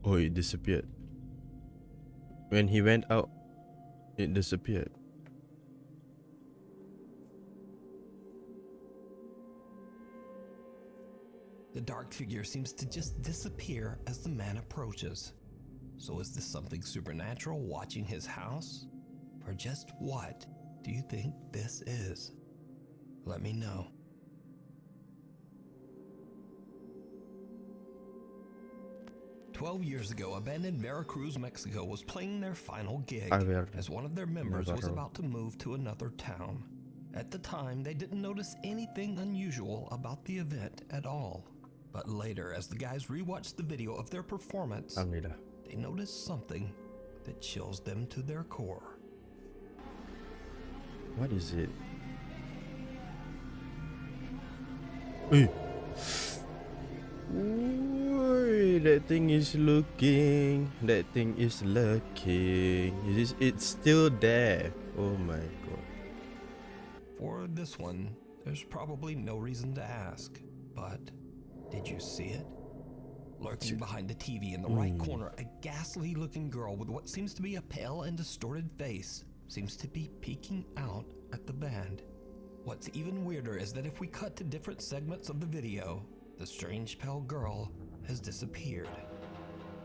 Oh, it disappeared. When he went out, it disappeared. The dark figure seems to just disappear as the man approaches. So is this something supernatural watching his house? Or just what do you think this is? Let me know. "12 years ago, a band in Veracruz, Mexico was playing their final gig as one of their members was about to move to another town. At the time, they didn't notice anything unusual about the event at all. But later, as the guys rewatched the video of their performance, they noticed something that chills them to their core. What is it? Hey. Oi, that thing is looking. That thing is lurking. It's still there. Oh my god. For this one, there's probably no reason to ask, but did you see it? Lurking behind the TV in the right corner, a ghastly looking girl with what seems to be a pale and distorted face seems to be peeking out at the band. What's even weirder is that if we cut to different segments of the video, the strange pale girl has disappeared.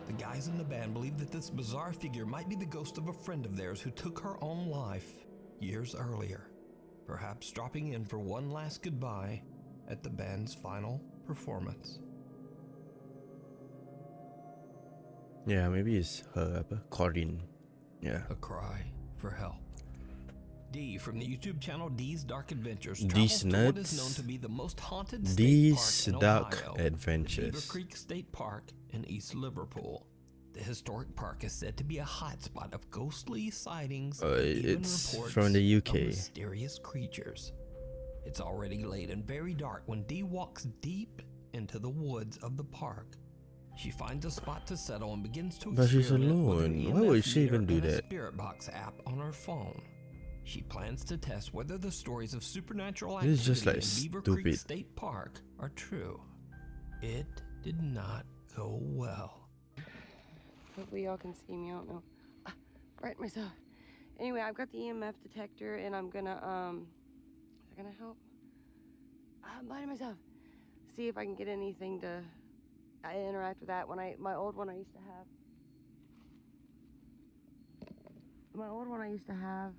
The guys in the band believe that this bizarre figure might be the ghost of a friend of theirs who took her own life years earlier, perhaps dropping in for one last goodbye at the band's final performance. Yeah, maybe it's her, Corinne. Yeah. A cry for help. D from the YouTube channel D's Dark Adventures These travels to what is nuts. known to be the most haunted These state park in Dark Ohio, the Adventures. Beaver Creek State Park in East Liverpool. The historic park is said to be a hotspot of ghostly sightings, even it's reports from the of UK. mysterious creatures. It's already late and very dark when Dee walks deep into the woods of the park. She finds a spot to settle and begins to But she's experiment with an alone. Why would EMF she even meter do and a that? Spirit Box app on her phone. She plans to test whether the stories of supernatural This is activity just like in Beaver Creek stupid. State Park are true. It did not go well. Hopefully y'all can see me. I don't know. Right myself. Anyway, I've got the EMF detector and I'm gonna, is that gonna help? by myself. See if I can get anything to interact with that. My old one I used to have. My old one I used to have,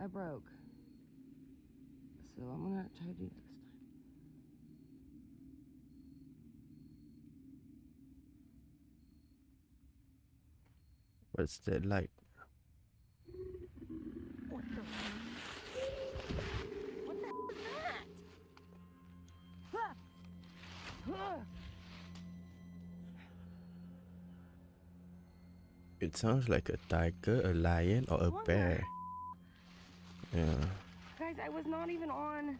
I broke. So I'm gonna try to do that this time. What's that like? What the hell is that? It sounds like a tiger, a lion, or a bear. Yeah. Guys, I was not even on.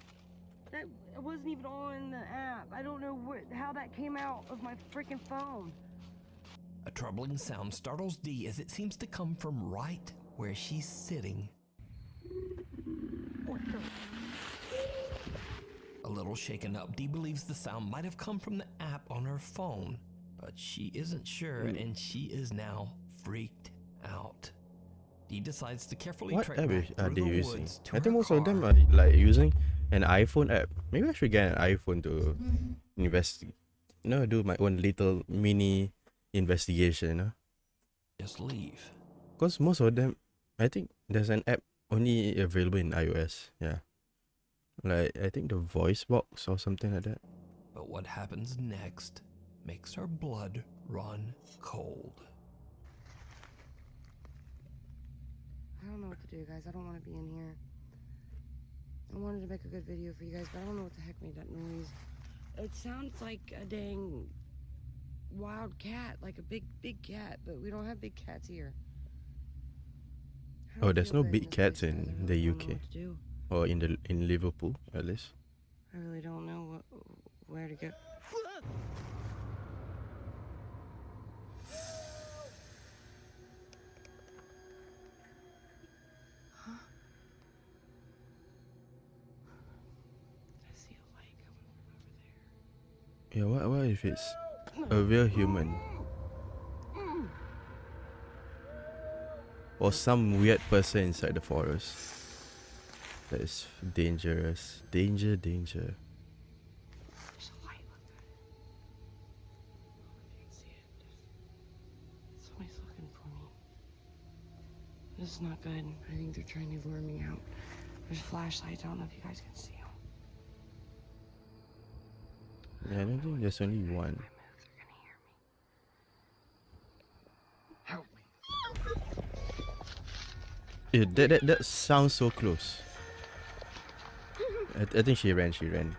I wasn't even on the app. I don't know how that came out of my freaking phone. A troubling sound startles Dee as it seems to come from right where she's sitting. What the? A little shaken up, Dee believes the sound might have come from the app on her phone, but she isn't sure, and she is now freaked out. Dee decides to carefully What trek app back are through they the using? woods to I think her most of them car. are like using an iPhone app. Maybe I should get an iPhone to do my own little mini investigation. Just leave. Because most of them, I think there's an app only available in iOS. Yeah. Like, I think the voice box or something like that. But what happens next makes her blood run cold. I don't know what to do, guys. I don't want to be in here. I wanted to make a good video for you guys, but I don't know what the heck made that noise. It sounds like a dang wild cat, like a big cat, but we don't have big cats here. I Oh, don't there's feel no good big this cats place, guys. I in really the don't know UK. what to do. Or in Liverpool, at least. I really don't know where to go. Huh? I see a light coming from over there. Yeah, what if it's a real human? Or some weird person inside the forest. That is dangerous. Danger. There's a light, look. You can see it. Somebody's looking for me. This is not good. I think they're trying to lure me out. There's flashlights. I don't know if you guys can see them. Yeah, I don't think there's only one. Help me. Yeah, that sounds so close. I think she ran.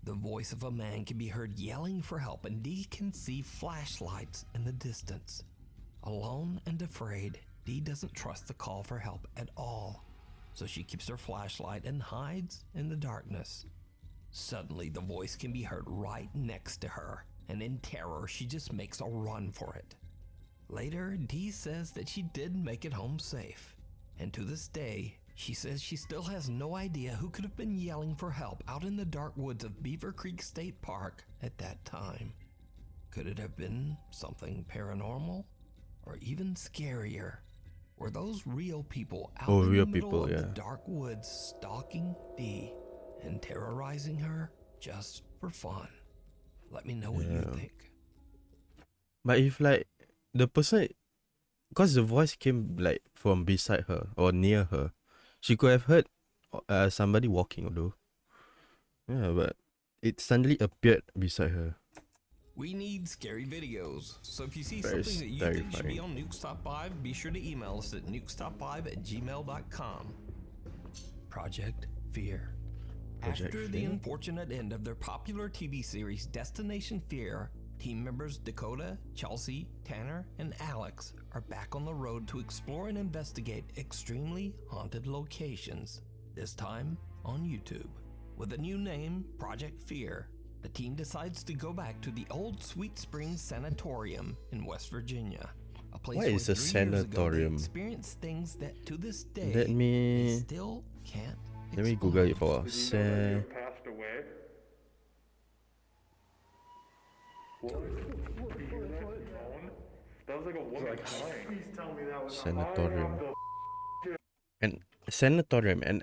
The voice of a man can be heard yelling for help, and Dee can see flashlights in the distance. Alone and afraid, Dee doesn't trust the call for help at all, so she keeps her flashlight and hides in the darkness. Suddenly, the voice can be heard right next to her, and in terror, she just makes a run for it. Later, Dee says that she did make it home safe, and to this day, she says she still has no idea who could have been yelling for help out in the dark woods of Beaver Creek State Park at that time. Could it have been something paranormal? Or even scarier? Were those real people out in real the middle people, of yeah. the dark woods stalking Dee and terrorizing her just for fun? Let me know what you Yeah. think. But if like the person, because the voice came like from beside her or near her, she could have heard somebody walking though. Yeah, but it suddenly appeared beside her. We need scary videos, so if you see That is something that you think should be on Nuke's Top 5, be sure to email us at nukestop5@gmail.com. Project Fear. Project After the Fear? unfortunate end of their popular TV series Destination Fear, team members Dakota, Chelsea, Tanner, and Alex are back on the road to explore and investigate extremely haunted locations, this time on YouTube. With a new name, Project Fear, the team decides to go back to the old Sweet Springs Sanatorium in West Virginia. A place What where is a 3 years ago they sanatorium? experienced things that to this day Let they me still can't Google it for Passed away. That was like a woman crying. Please tell me that was sanatorium. And Sanatorium, an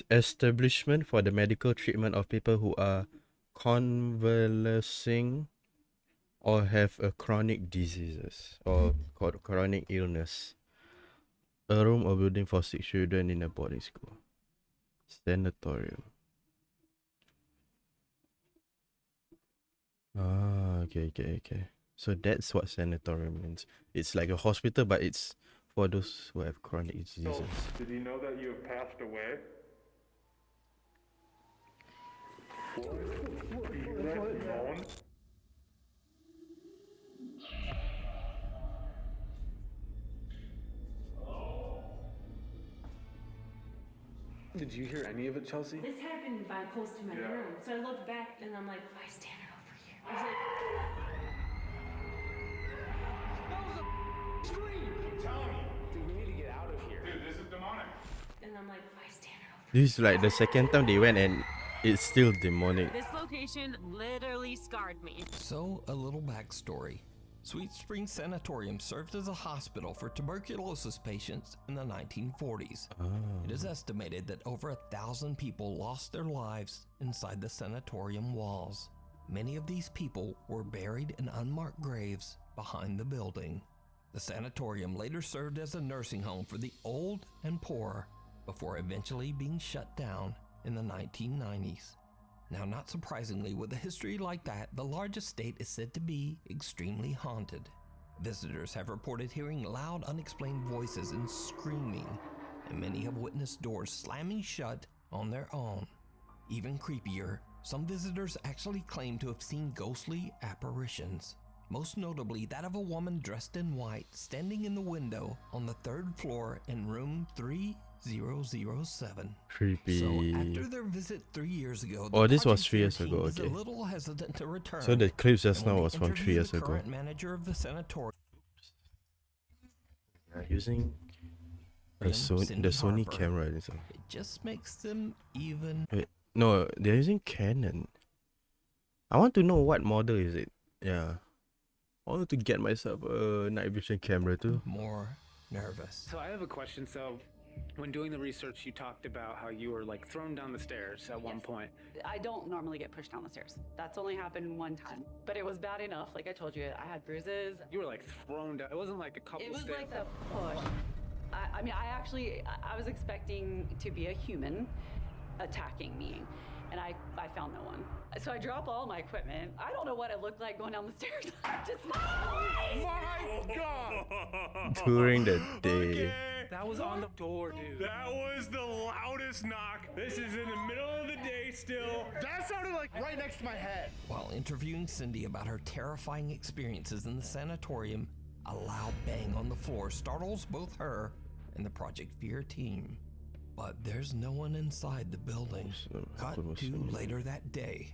establishment for the medical treatment of people who are convalescing or have a chronic diseases or chronic illness. A room or building for sick children in a boarding school. Sanatorium. Ah, okay. So that's what sanatorium means. It's like a hospital, but it's for those who have chronic diseases. Did you know that you have passed away? Did you hear any of it, Chelsea? This happened by close to my room. So I looked back and I'm like, why is Tanner over here? I was like, That was a scream! I'm telling you. Dude, we need to get out of here. Dude, this is demonic. and I'm like, why is Tanner over This is like the second time they went and it's still demonic. This location literally scarred me. So, a little backstory. Sweet Spring Sanatorium served as a hospital for tuberculosis patients in the 1940s. It is estimated that over 1,000 people lost their lives inside the sanatorium walls. Many of these people were buried in unmarked graves behind the building. The sanatorium later served as a nursing home for the old and poor before eventually being shut down in the 1990s. Now, not surprisingly, with a history like that, the large estate is said to be extremely haunted. Visitors have reported hearing loud, unexplained voices and screaming, and many have witnessed doors slamming shut on their own. Even creepier, some visitors actually claim to have seen ghostly apparitions, most notably that of a woman dressed in white standing in the window on the 3rd floor in room 3007. Creepy. So after their visit 3 years ago, Oh, this was project 3 years team ago, is okay. a little hesitant to return. So the clip just And when now they was from 3 interview years the ago. current manager of the sanatorium, Using the Cindy Sony Harper, camera. This one. it just makes them even. Wait, no, they're using Canon. I want to know what model is it. Yeah, I want to get myself a night vision camera too. More nervous. So I have a question. So when doing the research, you talked about how you were like thrown down the stairs at one point. I don't normally get pushed down the stairs. That's only happened one time, but it was bad enough. Like I told you, I had bruises. You were like thrown down. It wasn't like a couple It was stairs. like the push. I mean, I was expecting to be a human attacking me, and I found no one. So I drop all my equipment. I don't know what it looked like going down the stairs. Just My God! During the day. That was on the door, dude. That was the loudest knock. This is in the middle of the day still. That sounded like right next to my head. While interviewing Cindy about her terrifying experiences in the sanatorium, a loud bang on the floor startles both her and the Project Fear team. But there's no one inside the building. Cut to later that day.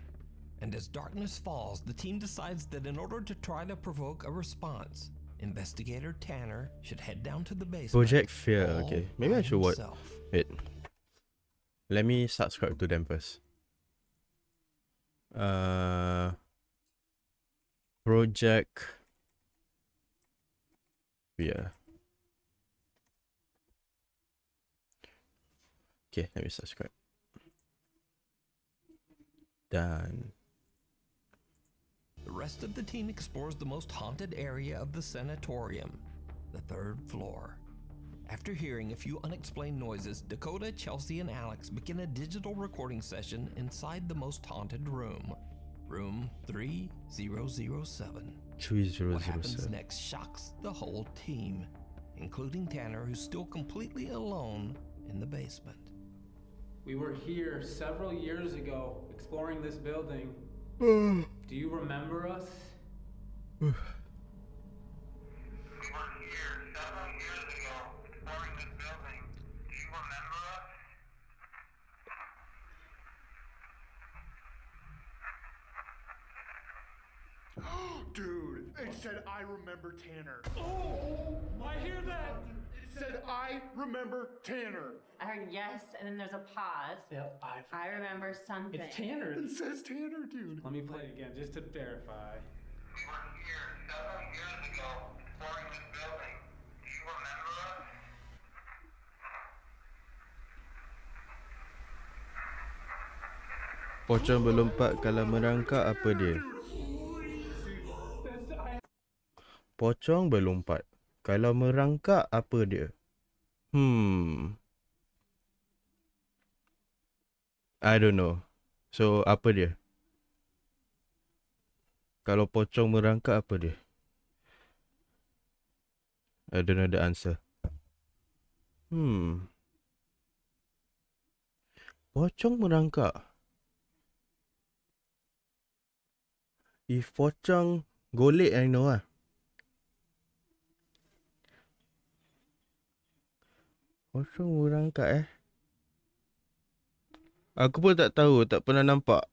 And as darkness falls, the team decides that in order to try to provoke a response, Investigator Tanner should head down to the basement. Project Fear. all Okay, maybe I by should watch. himself. Wait. Let me subscribe to them first. Project Fear. Okay, let me subscribe. Done. The rest of the team explores the most haunted area of the sanatorium, the 3rd floor. After hearing a few unexplained noises, Dakota, Chelsea, and Alex begin a digital recording session inside the most haunted room, room 3007. 3007. What happens next shocks the whole team, including Tanner, who's still completely alone in the basement. We were here several years ago exploring this building. Do you remember us? Dude, it said I remember Tanner. Oh, I hear that. It said I remember Tanner. I heard yes, and then there's a pause. Yep, I remember something. It's Tanner. It says Tanner, dude. Let me play it again just to verify. Pocong berlompat kalau merangkak apa dia? Pocong berlompat kalau merangkak apa dia? I don't know. So apa dia? Kalau pocong merangkak apa dia? I don't know the answer. Pocong merangkak. If pocong golek, I know lah. Pocong merangkak Aku pun tak tahu, tak pernah nampak.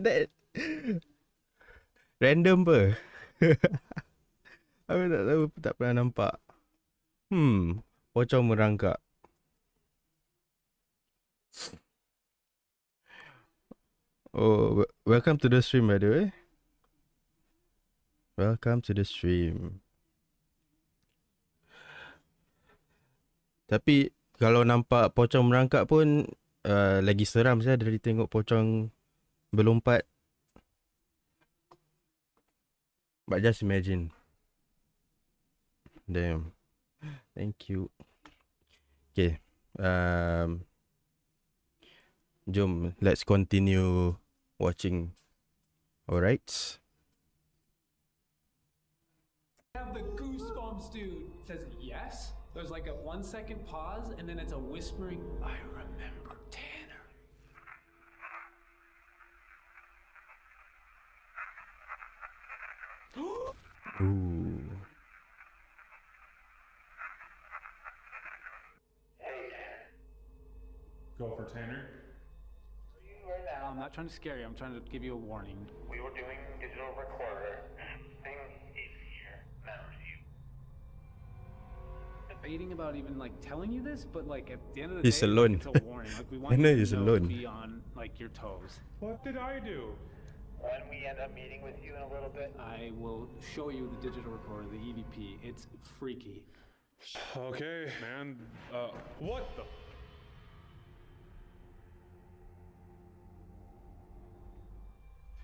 That random apa? Aku tak tahu, tak pernah nampak. Pocong merangkak. Oh, welcome to the stream by the way. Welcome to the stream. Tapi kalau nampak pocong merangkak pun lagi seram saya dari tengok pocong berlompat. But just imagine. Damn. Thank you. Okay. Jom, let's continue watching. Alright. Have the goosebumps, dude. It says yes. There's like a 1 second pause, and then it's a whispering. I remember Tanner. Ooh. Go for Tanner. I'm not trying to scare you. I'm trying to give you a warning. We were doing digital recorder. Thing is here. Matters you. Debating about even like telling you this, but like at the end of the He's day, alone. it's a warning. Like we want I know you he's to alone. be on like your toes. What did I do? When we end up meeting with you in a little bit. I will show you the digital recorder, the EVP. It's freaky. Okay, man. What the?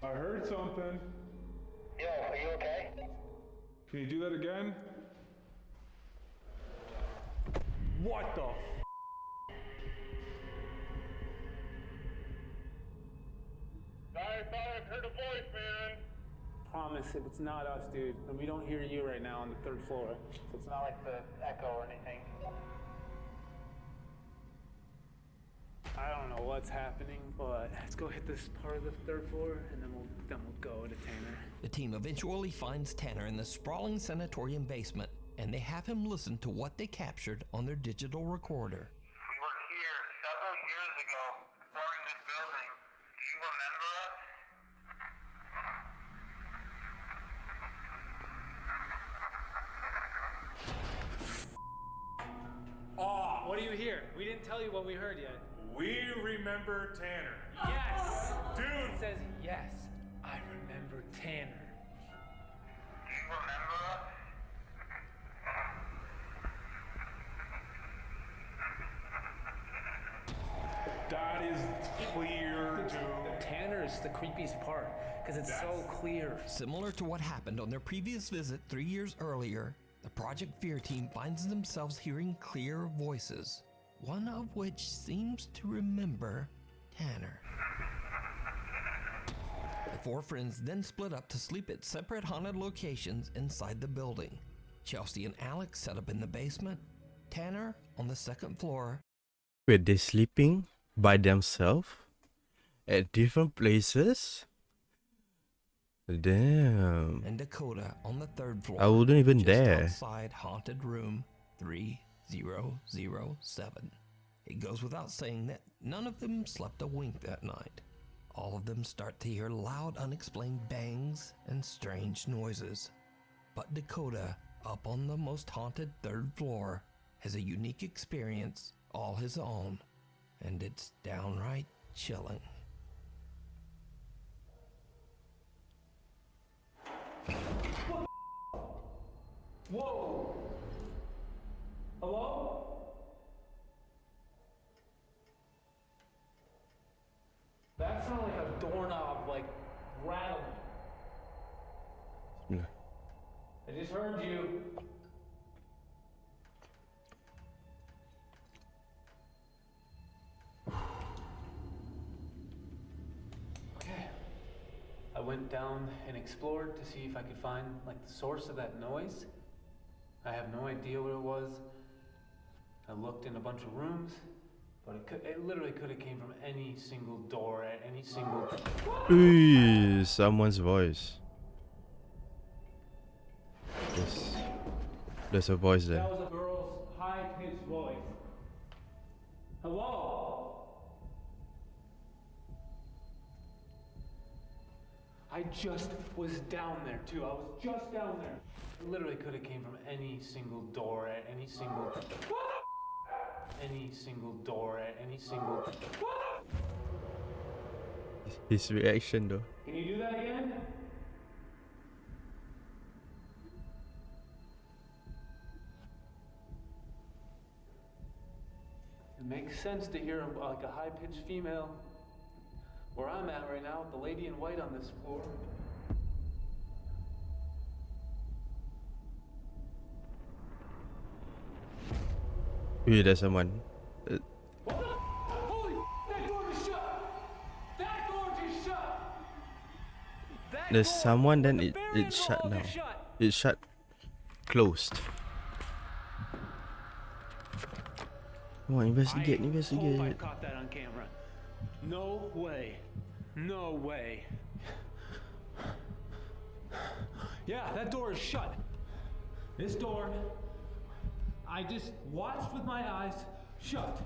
I heard something. Yo, are you okay? Can you do that again? What the? I thought I heard a voice, man. Promise, if it's not us, dude, and we don't hear you right now on the 3rd floor. So it's not like the echo or anything. I don't know what's happening, but let's go hit this part of the 3rd floor, and then we'll go to Tanner. The team eventually finds Tanner in the sprawling sanatorium basement, and they have him listen to what they captured on their digital recorder. We were here several years ago, exploring this building. Do you remember us? Oh, what do you hear? We didn't tell you what we heard yet. We remember Tanner. Yes! Dude! It says yes. I remember Tanner. Do you remember us? That is clear, dude. Tanner is the creepiest part, because it's so clear. Similar to what happened on their previous visit 3 years earlier, the Project Fear team finds themselves hearing clear voices, one of which seems to remember Tanner. The four friends then split up to sleep at separate haunted locations inside the building. Chelsea and Alex set up in the basement, Tanner on the 2nd floor. Were they sleeping by themselves at different places? Damn. And Dakota on the 3rd floor. I wouldn't even just dare. outside haunted room 3007. It goes without saying that none of them slept a wink that night. All of them start to hear loud, unexplained bangs and strange noises. But Dakota, up on the most haunted 3rd floor, has a unique experience all his own, and it's downright chilling. Whoa! Hello? sounded like a doorknob, like, rattling. Yeah. I just heard you. Okay. I went down and explored to see if I could find, like, the source of that noise. I have no idea what it was. I looked in a bunch of rooms, but it literally could have came from any single door at any single... Ooh, someone's voice. There's a voice there. That was a girl's high-pitched voice. Hello? I just was down there, too. I was just down there. It literally could have came from any single door at any single... Any single door at any single... His reaction though. Can you do that again? It makes sense to hear like a high-pitched female. Where I'm at right now, with the lady in white on this floor. Ooh, there's someone. Holy! That door just shut! That door just shut! There's someone, then it shut now. It shut. Closed. Come on, investigate, I hope I investigate. caught that on camera. No way. No way. Yeah, that door is shut. This door, I just watched with my eyes shut.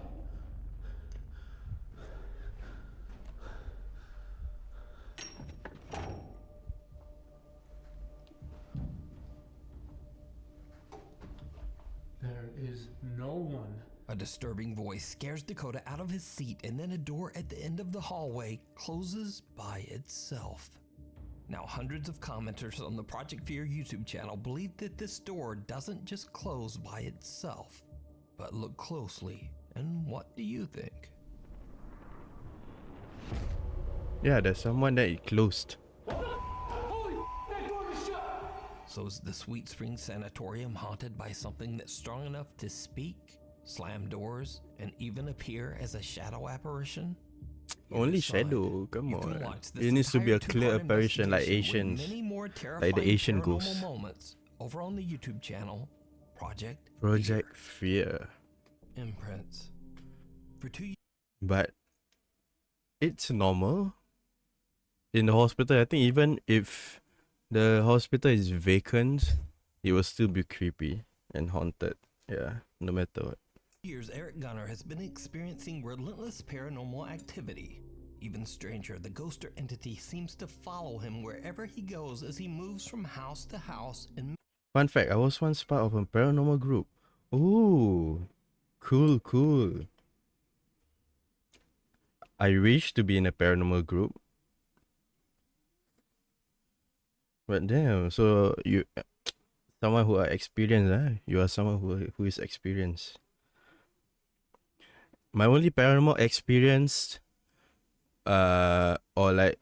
There is no one. A disturbing voice scares Dakota out of his seat, and then a door at the end of the hallway closes by itself. Now, hundreds of commenters on the Project Fear YouTube channel believe that this door doesn't just close by itself. But look closely, and what do you think? Yeah, there's someone that it closed. Holy! That door is shut! So is the Sweet Spring Sanatorium haunted by something that's strong enough to speak, slam doors, and even appear as a shadow apparition? Only shadow, come on. It needs to be a clear apparition like Asians. Like the Asian ghosts. Moments over on the YouTube channel, Project Fear. Imprints. For 2 years. But it's normal. In the hospital, I think even if the hospital is vacant, it will still be creepy and haunted. Yeah, no matter what. Years, Eric Gunner has been experiencing relentless paranormal activity. Even stranger, the ghost or entity seems to follow him wherever he goes as he moves from house to house. And Fun fact, I was once part of a paranormal group. Ooh, cool, cool. I wish to be in a paranormal group. But damn, so you, someone who are experienced, eh? You are someone who is experienced. My only paranormal experience, or like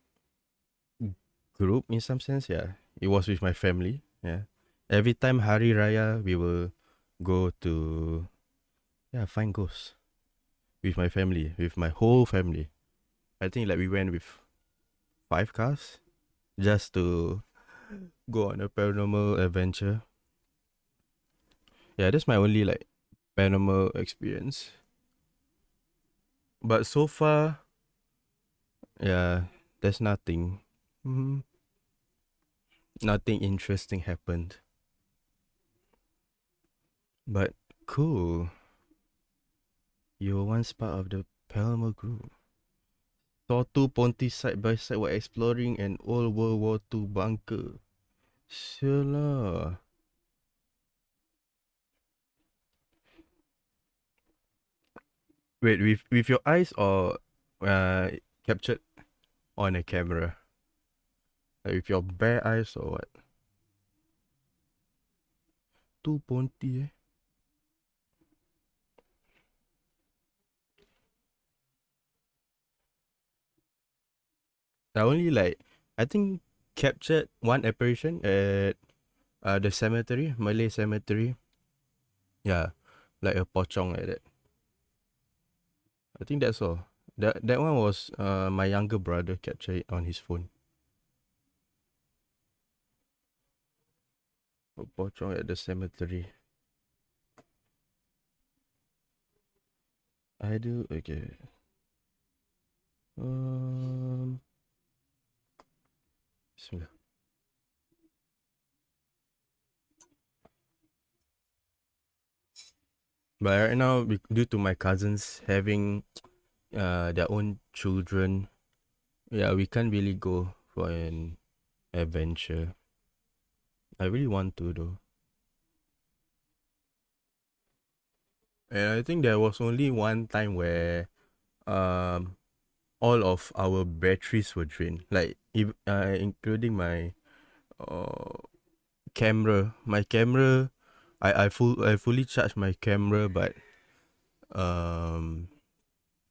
group in some sense, yeah, it was with my family. Yeah, every time Hari Raya, we will go to, yeah, find ghosts with my family, with my whole family. I think like we went with 5 cars just to go on a paranormal adventure. Yeah, that's my only like paranormal experience. But so far, yeah, there's nothing. Nothing interesting happened. But cool. You were once part of the paranormal group. Saw 2 Ponti side by side while exploring an old World War II bunker. Sure lah. Wait, with your eyes or captured on a camera? Like with your bare eyes or what? 2 Ponti eh? I only I think captured one apparition at the cemetery, Malay cemetery. Yeah, like a pocong like that. I think that's all. That one was my younger brother captured it on his phone. A pocong at the cemetery. I do okay. Bismillah. But right now, due to my cousins having their own children, yeah, we can't really go for an adventure. I really want to though. And I think there was only one time where all of our batteries were drained, like including my camera. My camera, I fully charged my camera, but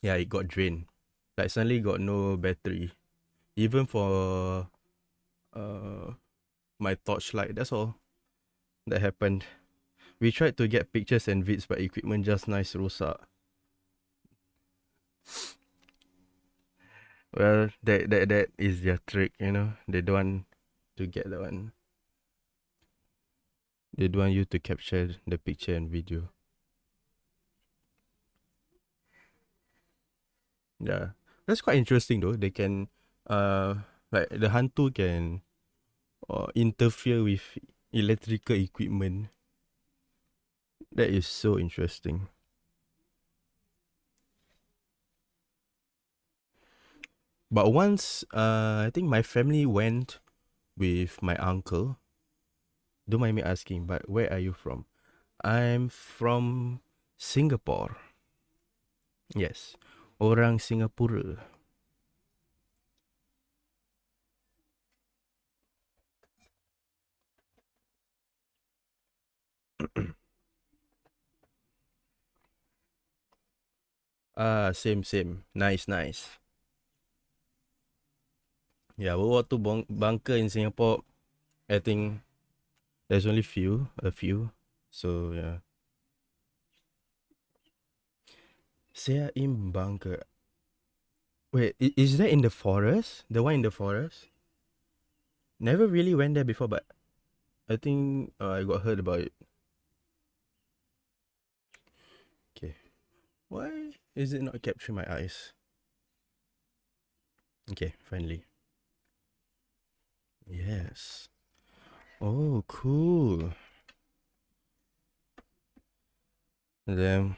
yeah, it got drained. Like suddenly got no battery, even for my torchlight. That's all that happened. We tried to get pictures and vids, but equipment just nice rosak. Well, that is their trick, you know. They don't want to get that one. They don't want you to capture the picture and video. Yeah, that's quite interesting though. They can, like the hantu can, interfere with electrical equipment. That is so interesting. But once, I think my family went with my uncle. Don't mind me asking, but where are you from? I'm from Singapore. Yes, orang Singapura. Same. Nice. Yeah, World War II bunker in Singapore, I think there's only a few. So yeah. Sea Im bunker. Wait, is that in the forest? The one in the forest? Never really went there before, but I think I got heard about it. Okay. Why is it not capturing my eyes? Okay, finally. Yes. Oh, cool. Then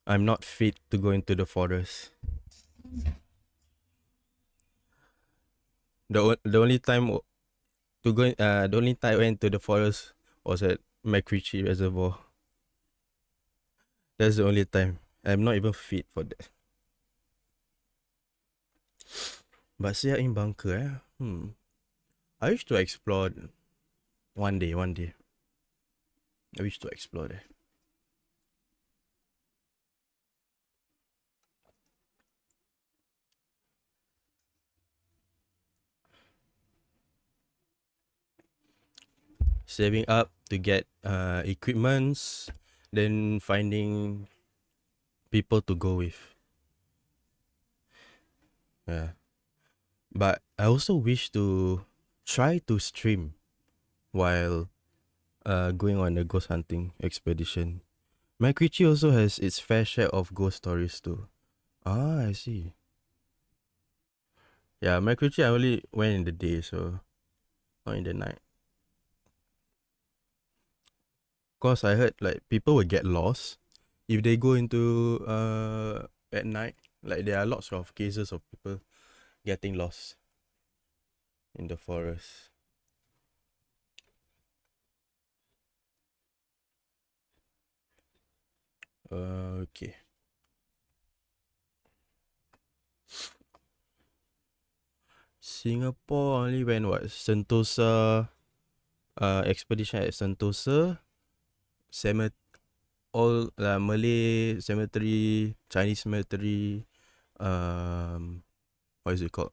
I'm not fit to go into the forest. The only time to go the only time I went to the forest was at MacRitchie Reservoir. That's the only time. I'm not even fit for that. But Sea Im bunker, I wish to explore one day. I wish to explore there. Saving up to get equipments, then finding people to go with. Yeah. But I also wish to try to stream while going on a ghost hunting expedition. MacRitchie also has its fair share of ghost stories too. I see. Yeah, MacRitchie I only went in the day, so not in the night. Cause I heard like people will get lost if they go into at night. Like there are lots of cases of people getting lost in the forest. Okay. Singapore only went what? Sentosa expedition at Sentosa. All Malay cemetery, Chinese cemetery, what is it called?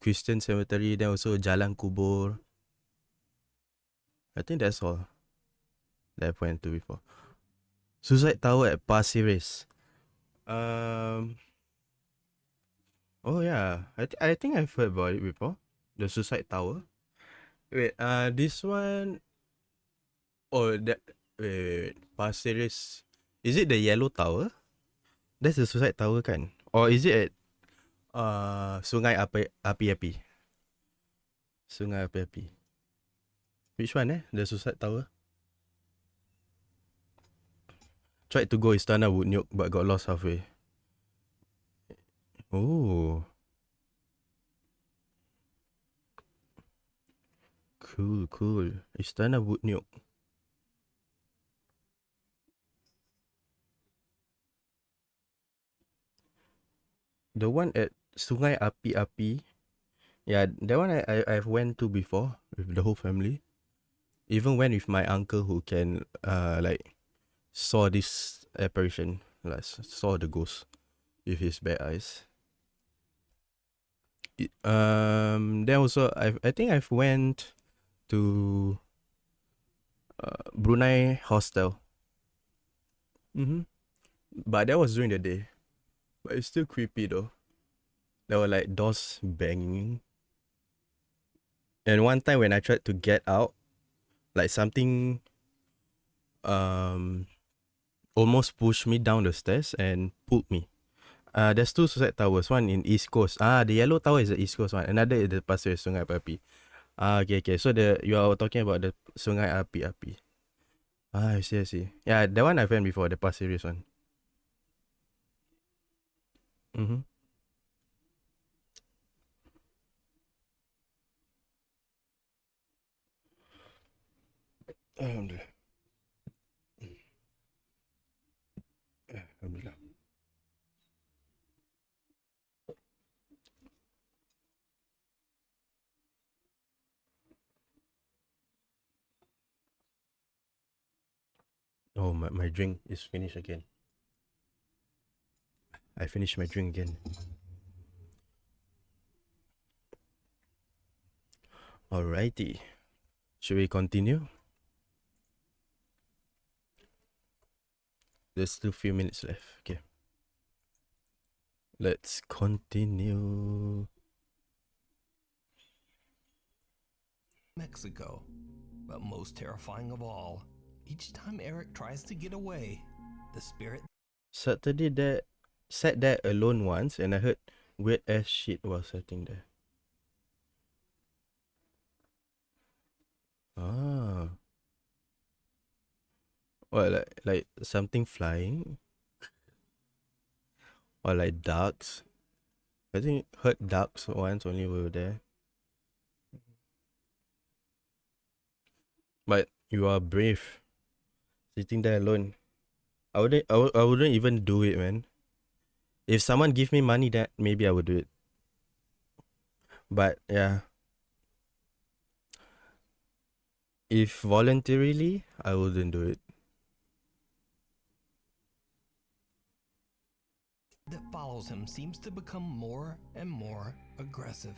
Christian cemetery, then also Jalan Kubur. I think that's all that I've went to before. Suicide Tower at Pasir Ris. Oh yeah, I think I've heard about it before. The Suicide Tower. Wait, this one. Oh, that. Wait. Pasir Ris. Is it the Yellow Tower? That's the Suicide Tower kan? Or is it at Sungai Api-Api? Sungai Api-Api. Which one The Suicide Tower? Tried to go Istana Woodnyuk but got lost halfway. Oh. Cool. Istana Woodnyuk. The one at Sungai Api-Api. Yeah, that one I've went to before with the whole family. Even went with my uncle who can like saw this apparition, like saw the ghost with his bad eyes. Then also I think I've went to Brunei Hostel. But that was during the day. But it's still creepy though. There were like doors banging. And one time when I tried to get out, like something almost pushed me down the stairs and pulled me. There's two suicide towers, one in East Coast. The Yellow Tower is the East Coast one. Another is the Pasir Ris Sungai Api-Api. Okay. So you are talking about the Sungai Api-Api. I see. Yeah, that one I've went before, the Pasir Ris one. Alhamdulillah. Oh, my drink is finished again. I finished my drink again. Alrighty. Should we continue? There's still a few minutes left. Okay. Let's continue. Mexico. But most terrifying of all, each time Eric tries to get away, the spirit Saturday that sat there alone once and I heard weird ass shit while sitting there. What, like something flying? Or like ducks? I think heard ducks once only we were there. But you are brave. Sitting there alone. I wouldn't even do it, man. If someone give me money, that maybe I would do it. But yeah. If voluntarily, I wouldn't do it. that follows him seems to become more and more aggressive.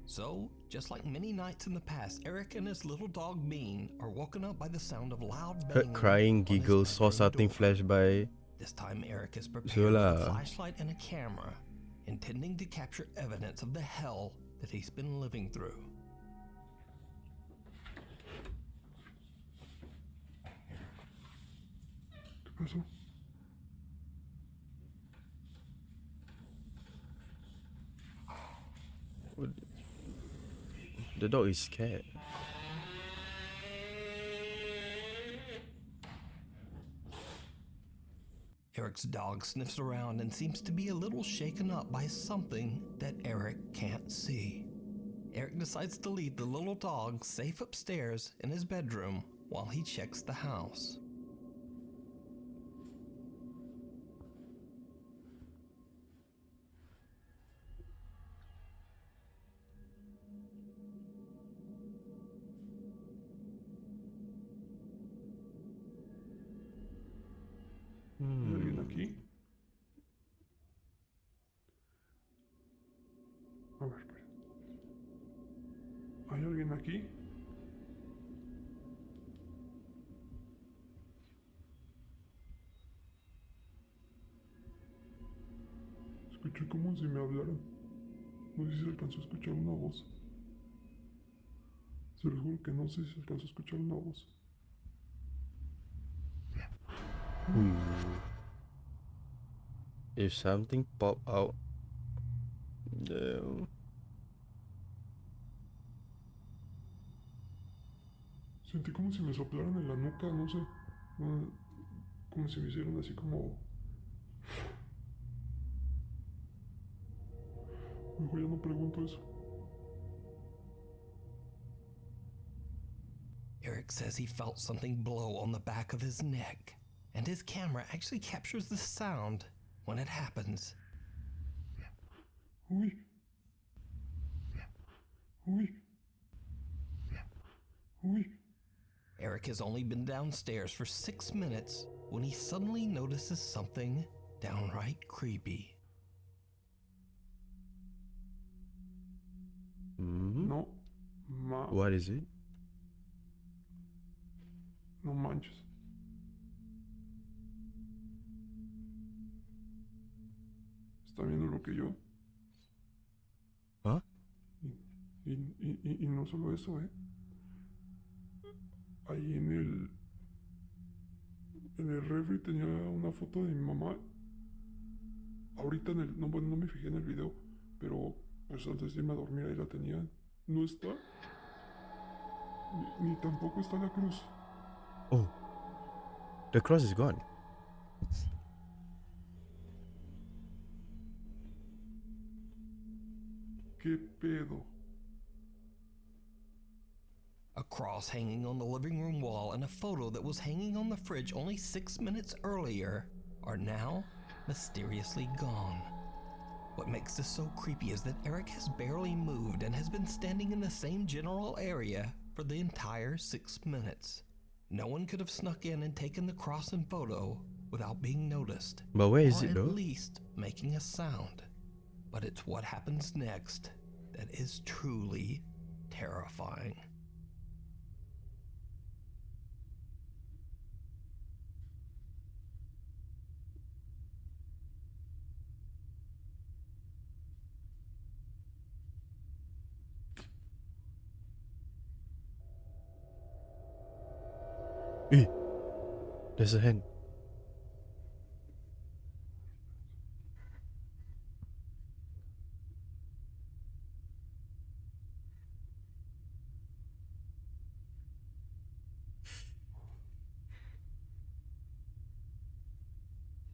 So, just like many nights in the past, Eric and his little dog Bean are woken up by the sound of loud banging. Heard crying, giggles, saw something flash by. This time Eric is prepared with a flashlight and a camera, intending to capture evidence of the hell that he's been living through. The dog is scared. Eric's dog sniffs around and seems to be a little shaken up by something that Eric can't see. Eric decides to leave the little dog safe upstairs in his bedroom while he checks the house. Are you lucky? ¿Hay alguien aquí? Escuché como si me hablaran. No sé si se alcanzó a escuchar una voz. Se los juro que no sé si se alcanzó a escuchar una voz. If something pop out, no. Sentí como si me soplaran en la nuca, no sé. Como si me hicieran así como... Mejor ya no pregunto eso. Eric says he felt something blow on the back of his neck, and his camera actually captures the sound when it happens. Uy. Uy. Uy. Eric has only been downstairs for 6 minutes when he suddenly notices something downright creepy. No. What is it? No manches. ¿Está viendo lo que yo? ¿Ah? Y no solo eso, Ahí en el refri tenía una foto de mi mamá. Ahorita no, bueno, no me fijé en el video, pero pues antes de irme a dormir ahí la tenía. No está. Ni tampoco está la cruz. Oh, the cross is gone. ¿Qué pedo? A cross hanging on the living room wall and a photo that was hanging on the fridge only 6 minutes earlier are now mysteriously gone. What makes this so creepy is that Eric has barely moved and has been standing in the same general area for the entire 6 minutes. No one could have snuck in and taken the cross and photo without being noticed. But where is or it though? At least making a sound. But it's what happens next that is truly terrifying. There's a hand.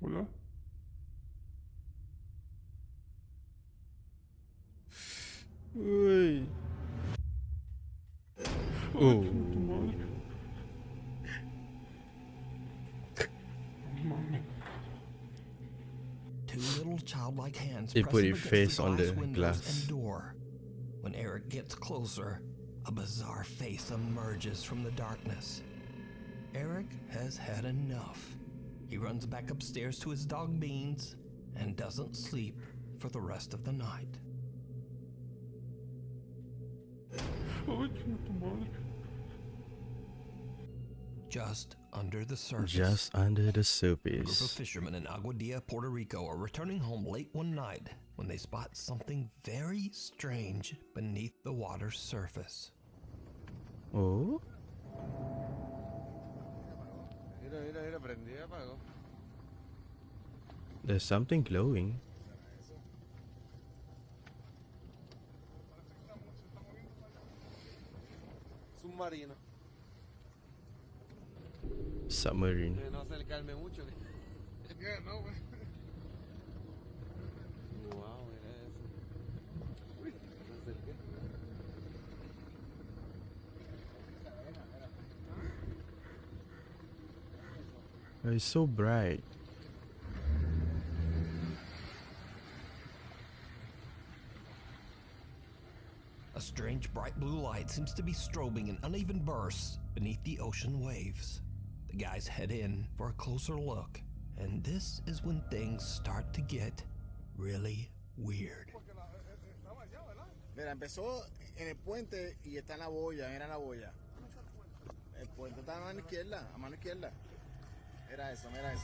Hola. Uy. Oh. Two little childlike hands He press put up his against face the on glass the windows glass. and door. When Eric gets closer, a bizarre face emerges from the darkness. Eric has had enough. He runs back upstairs to his dog Beans and doesn't sleep for the rest of the night. Just under the surface. Just under the A group of surface. fishermen in Aguadilla, Puerto Rico are returning home late one night when they spot something very strange beneath the water's surface. Oh. There's something glowing. Submarino. Submarine. No acercarme mucho. No, güey. Wow, mira eso. Uy, me acerqué. It's so bright. A strange bright blue light seems to be strobing in uneven bursts beneath the ocean waves. The guys head in for a closer look, and this is when things start to get really weird. Mira, empezó en el puente y está en la boya, mira la boya. El puente está a mano izquierda. Mira eso, mira.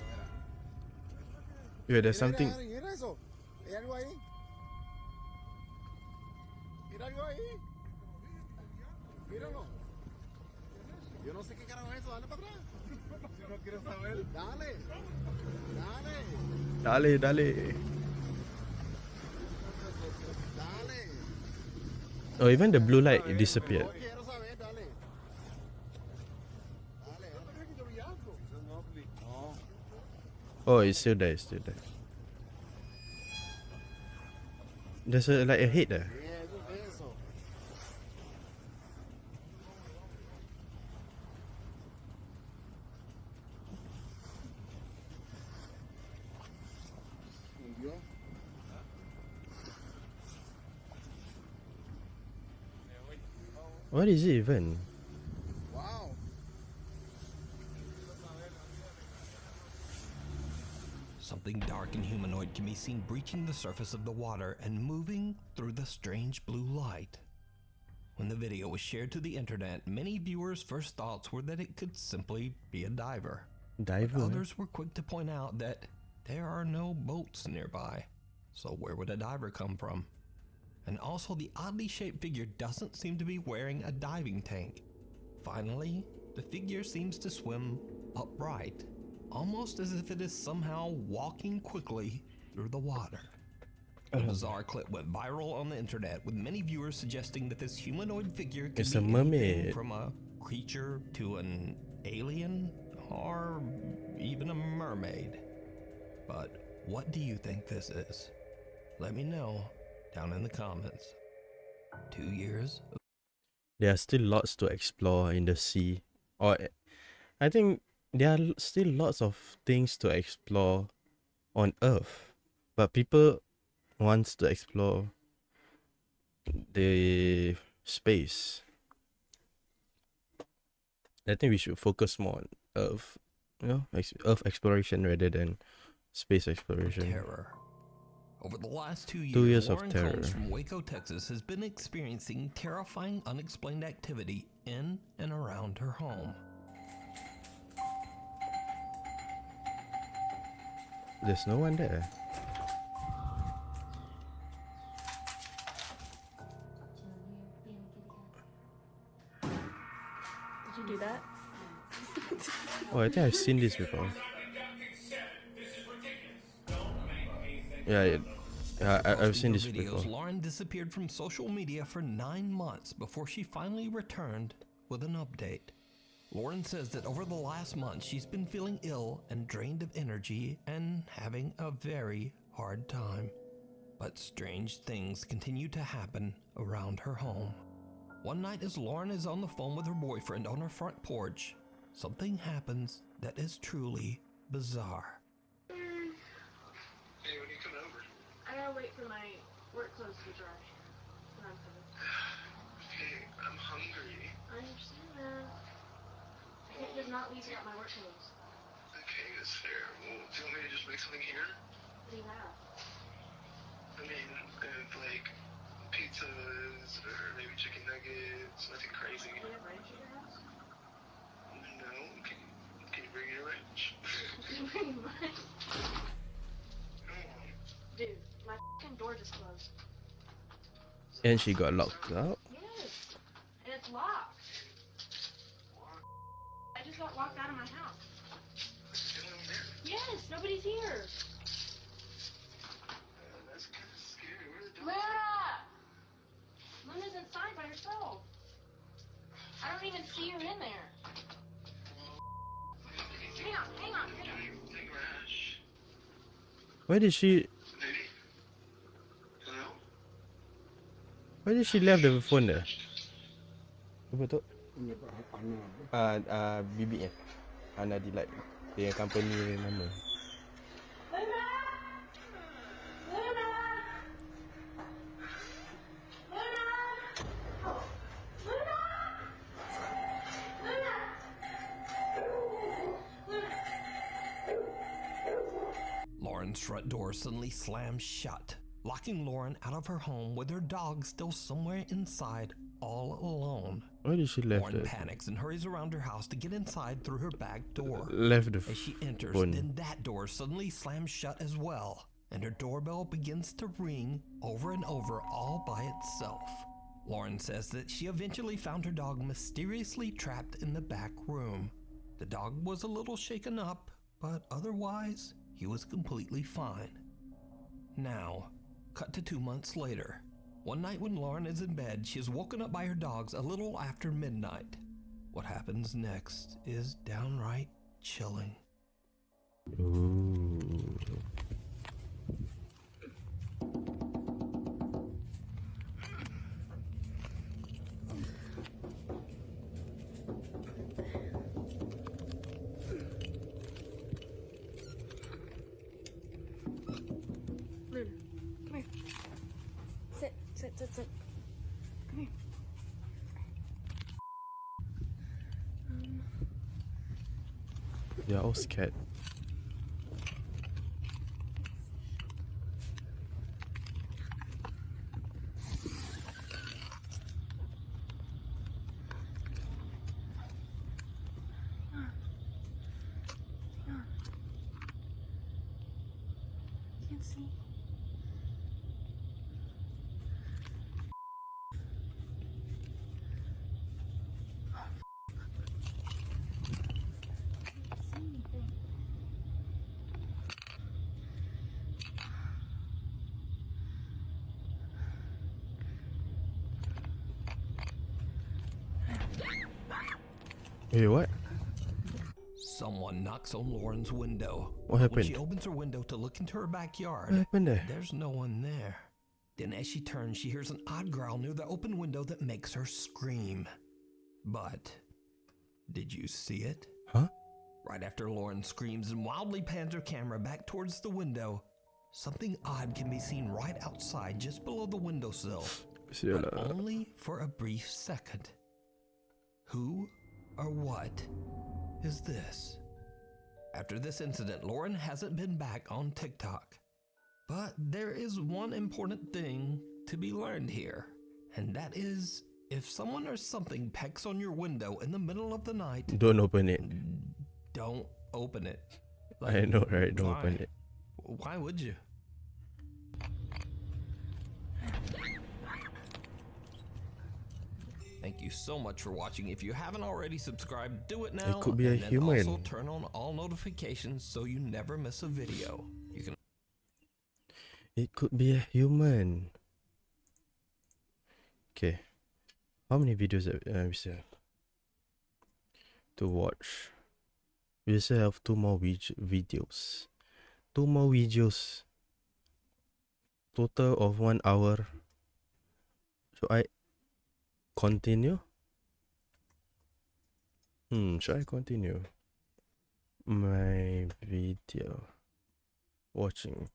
Yeah, there's something. Mira eso, hay algo ahí. Mira algo ahí. Míralo. Yo no sé qué carajo es eso, dale para atrás. Yo no quiero saber. Dale. Oh, even the blue light disappeared. Oh, it's still there. There's like a head there. What is it even? Wow. Something dark and humanoid can be seen breaching the surface of the water and moving through the strange blue light. When the video was shared to the internet, many viewers' first thoughts were that it could simply be a diver. But others were quick to point out that there are no boats nearby. So where would a diver come from? And also, the oddly shaped figure doesn't seem to be wearing a diving tank. Finally, the figure seems to swim upright, almost as if it is somehow walking quickly through the water. The bizarre clip went viral on the internet, with many viewers suggesting that this humanoid figure could It's be a anything mermaid. from a creature to an alien, or even a mermaid. But what do you think this is? Let me know down in the comments. 2 years? There are still lots to explore in the sea. Or I think there are still lots of things to explore on Earth. But people wants to explore the space. I think we should focus more on Earth, Earth exploration rather than space exploration. Terror. Over the last 2 years, 2 years of Lauren terror. Combs from Waco, Texas, has been experiencing terrifying, unexplained activity in and around her home. There's no one there. Did you do that? Oh, I think I've seen this before. Yeah, I've seen this videos, before. Lauren disappeared from social media for 9 months before she finally returned with an update. Lauren says that over the last month, she's been feeling ill and drained of energy and having a very hard time. But strange things continue to happen around her home. One night, as Lauren is on the phone with her boyfriend on her front porch, something happens that is truly bizarre. Hey, when you coming over? I gotta wait for my work clothes to dry. Then I'm coming. Hey, I'm hungry. I understand that. I can't just not leave without my work clothes. Okay, that's fair. Well, do you want me to just make something here? What do you have? I mean, like pizzas or maybe chicken nuggets, nothing crazy. Do you have ranch at your house? No, can you bring your ranch? Pretty much. Dude, my f***ing door just closed. And she got locked out. Yes, and it's locked. I just got locked out of my house. Yes, nobody's here. That's kind of scary. Where are the dogs? Luna! Luna's inside by herself. I don't even see her in there. Hang on. Where did she? Where did she leave the phone there? Apa tu? Bibi Nadi like dia company nama. Lauren's front door suddenly slams shut, locking Lauren out of her home with her dog still somewhere inside, all alone. Why did she left Lauren it? panics and hurries around her house to get inside through her back door. Left the As she enters, phone. then that door suddenly slams shut as well, and her doorbell begins to ring over and over all by itself. Lauren says that she eventually found her dog mysteriously trapped in the back room. The dog was a little shaken up, but otherwise, he was completely fine. Now, cut to 2 months later. One night when Lauren is in bed, she is woken up by her dogs a little after midnight. What happens next is downright chilling. Ooh. Luna, come here. Sit, sit, sit, sit. Come here. They're all scared. Can't see. Wait, what? Someone knocks on Lauren's window. What happened? When she opens her window to look into her backyard, What happened there? there's no one there. Then as she turns, she hears an odd growl near the open window that makes her scream. But did you see it? Huh? Right after Lauren screams and wildly pans her camera back towards the window, something odd can be seen right outside just below the windowsill. But only for a brief second. Who or what is this? After this incident, Lauren hasn't been back on TikTok. But there is one important thing to be learned here, and that is if someone or something pecks on your window in the middle of the night, Don't open it. don't open it. I know, right? Don't why? open it. Why would you? Thank you so much for watching. If you haven't already subscribed, do it now. could be a and then human. Also turn on all notifications so you never miss a video. You can It could be a human. Okay. How many videos we still have to watch? We still have 2 more videos. 2 more videos. Total of 1 hour. Should I continue? Should I continue my video watching?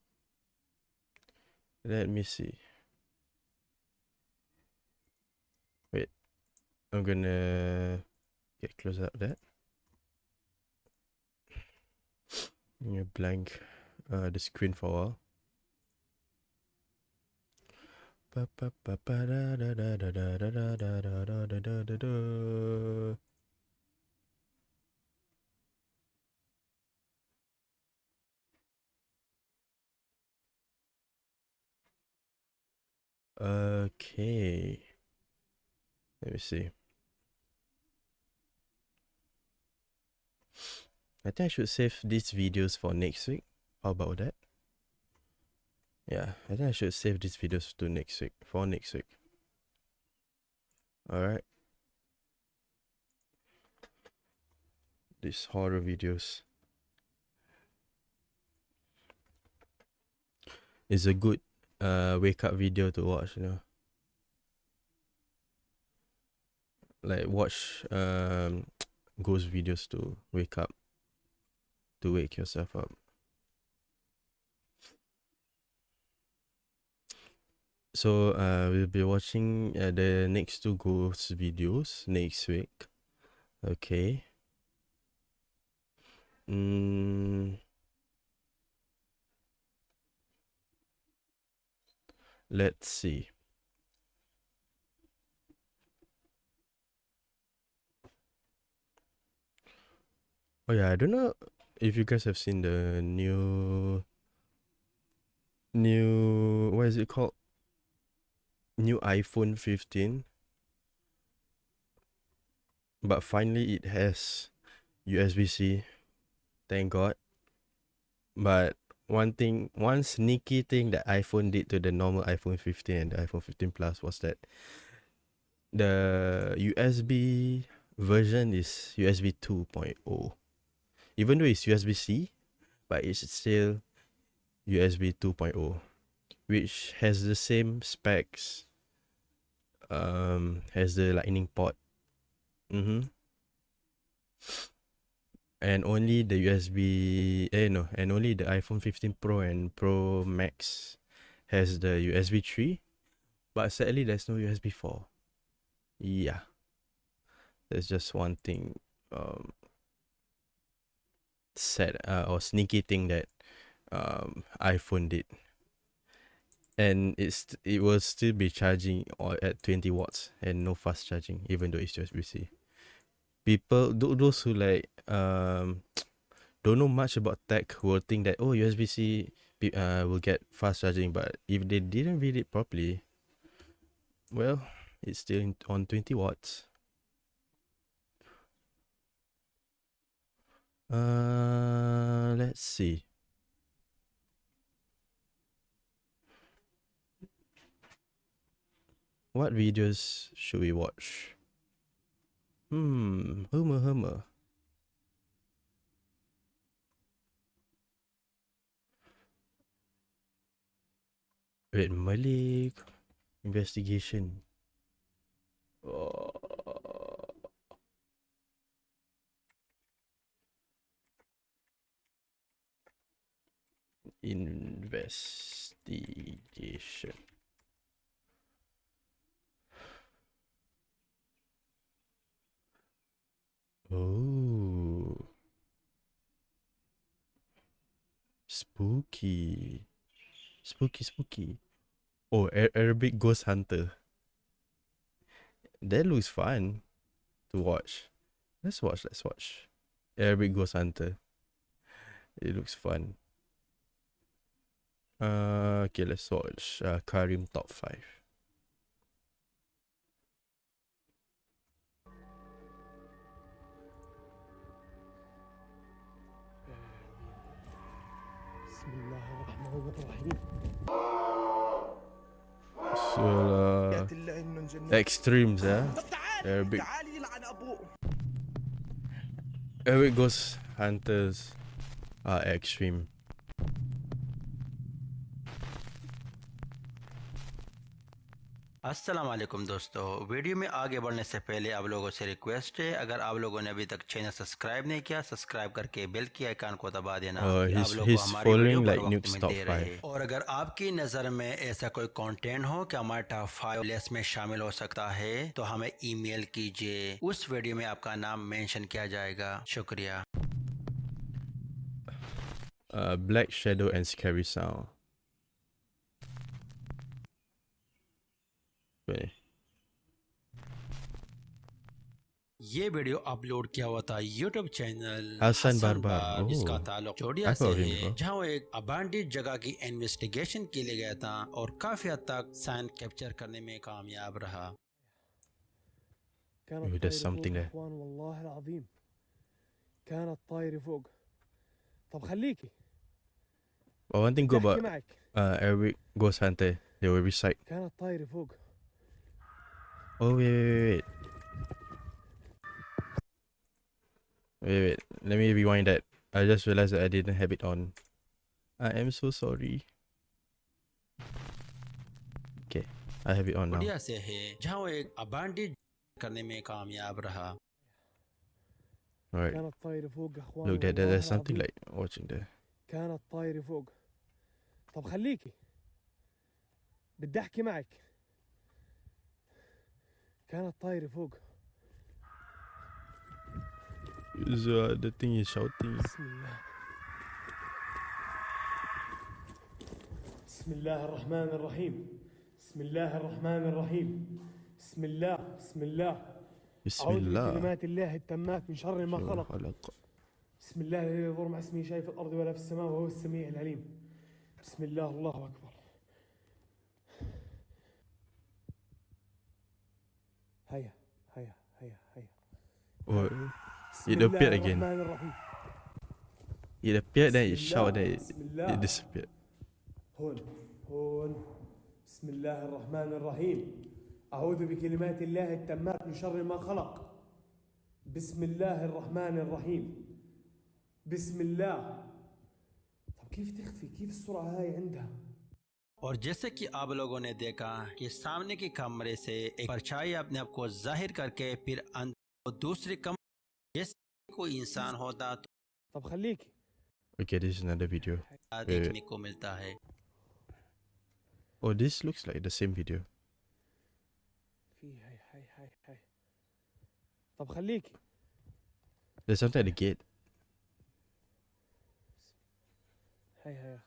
Let me see. Wait, I'm gonna close out that. You blank the screen for a while. Okay. Let me see. I think I should save these videos for next week. How about that? Yeah, I think I should save these videos to next week. For next week. Alright. These horror videos. It's a good wake up video to watch, you know. Like watch ghost videos to wake up. To wake yourself up. So we'll be watching the next 2 ghost videos next week. Okay. Let's see. Oh yeah, I don't know if you guys have seen the new what is it called? New iPhone 15. But finally it has USB-C. Thank God. But one sneaky thing that iPhone did to the normal iPhone 15 and the iPhone 15 Plus was that the USB version is USB 2.0. Even though it's USB-C, but it's still USB 2.0, which has the same specs, has the lightning port. And only the only the iPhone 15 Pro and Pro Max has the USB 3, but sadly there's no USB 4. Yeah, there's just one thing, sad or sneaky thing that iPhone did, and it will still be charging at 20 watts and no fast charging, even though it's USB-C. People, those who like don't know much about tech, will think that USB-C will get fast charging, but if they didn't read it properly, well, it's still on 20 watts. Let's see. What videos should we watch? Hummer. Wait, Malik investigation. Investigation. Oh, spooky. Oh, Arabic Ghost Hunter. That looks fun to watch. Let's watch. Arabic Ghost Hunter. It looks fun. Okay, let's watch Karim Top 5. So extremes, Arabic Ghost Hunters are extreme. अस्सलाम वालेकुम दोस्तों, video में आगे बढ़ने से पहले आप लोगों से रिक्वेस्ट है, अगर आप लोगों ने अभी तक चैनल सब्सक्राइब नहीं किया, सब्सक्राइब करके बेल की आइकन को दबा देना कि आप लोगों को हमारी वीडियो बर वक्त मिलते रहे। और अगर आपकी नज़र में ऐसा कोई कंटेंट हो कि हमारे टॉप 5 लिस्ट में शामिल हो सकता है तो हमें ईमेल कीजिए, उस वीडियो में आपका नाम मेंशन किया जाएगा। शुक्रिया। Black Shadow and Scary Sound. ये वीडियो अपलोड किया हुआ था यूट्यूब चैनल हसन बारबार, जिसका ताल्लुक जोड़िया से है, जहां वो एक अबांडिड जगह की इन्वेस्टिगेशन के लिए गया था और काफी हद तक साइन कैप्चर करने में कामयाब रहा। There's something there. والله العظيم كانت طايرة فوق. طب خليكي. One thing good about Arabic Ghost Hunter, they will recite. كانت طايرة فوق. Oh wait. Wait, let me rewind that. I just realized that I didn't have it on. I am so sorry. Okay, I have it on now. जोड़िया से है, जहां वो एक अबांडिड करने में कामयाब रहा। Alright. كانت طايرة فوق يا اخوان. Look, there's something like watching there. كانت طايرة فوق. طب خليكي. بدي احكي معك. كانت طايرة فوق. The thing is shouting. بسم الله. بسم الله الرحمن الرحيم. بسم الله الرحمن الرحيم. بسم الله بسم الله. بسم أعوذ الله. بكلمات الله التامات من شر ما خلق. خلق. بسم الله الذي لا يضر مع اسمه شيء في الأرض ولا في السماء وهو السميع العليم. بسم الله الله أكبر. هيا هيا هيا هيا. Oh, بسم it الله appeared again. الرحمن الرحيم. It appeared, then it بسم shouted, الله then بسم it الله. disappeared. هون هون. بسم الله الرحمن الرحيم. أعوذ بكلمات الله التامات من شر ما خلق. بسم الله الرحمن الرحيم. بسم الله. طب كيف تخفي؟ كيف السرعة هاي عندها؟ और जैसे कि आप लोगों ने देखा कि सामने के कमरे से एक परछाई अपने आप को जाहिर करके फिर दूसरे कमरे जैसे कोई इंसान होता तो طب خليكي. Okay, this is another video. देखने को मिलता है. Oh, this looks like the same video. في هاي هاي هاي هاي. طب خليكي. There's something at the gate. هاي هاي.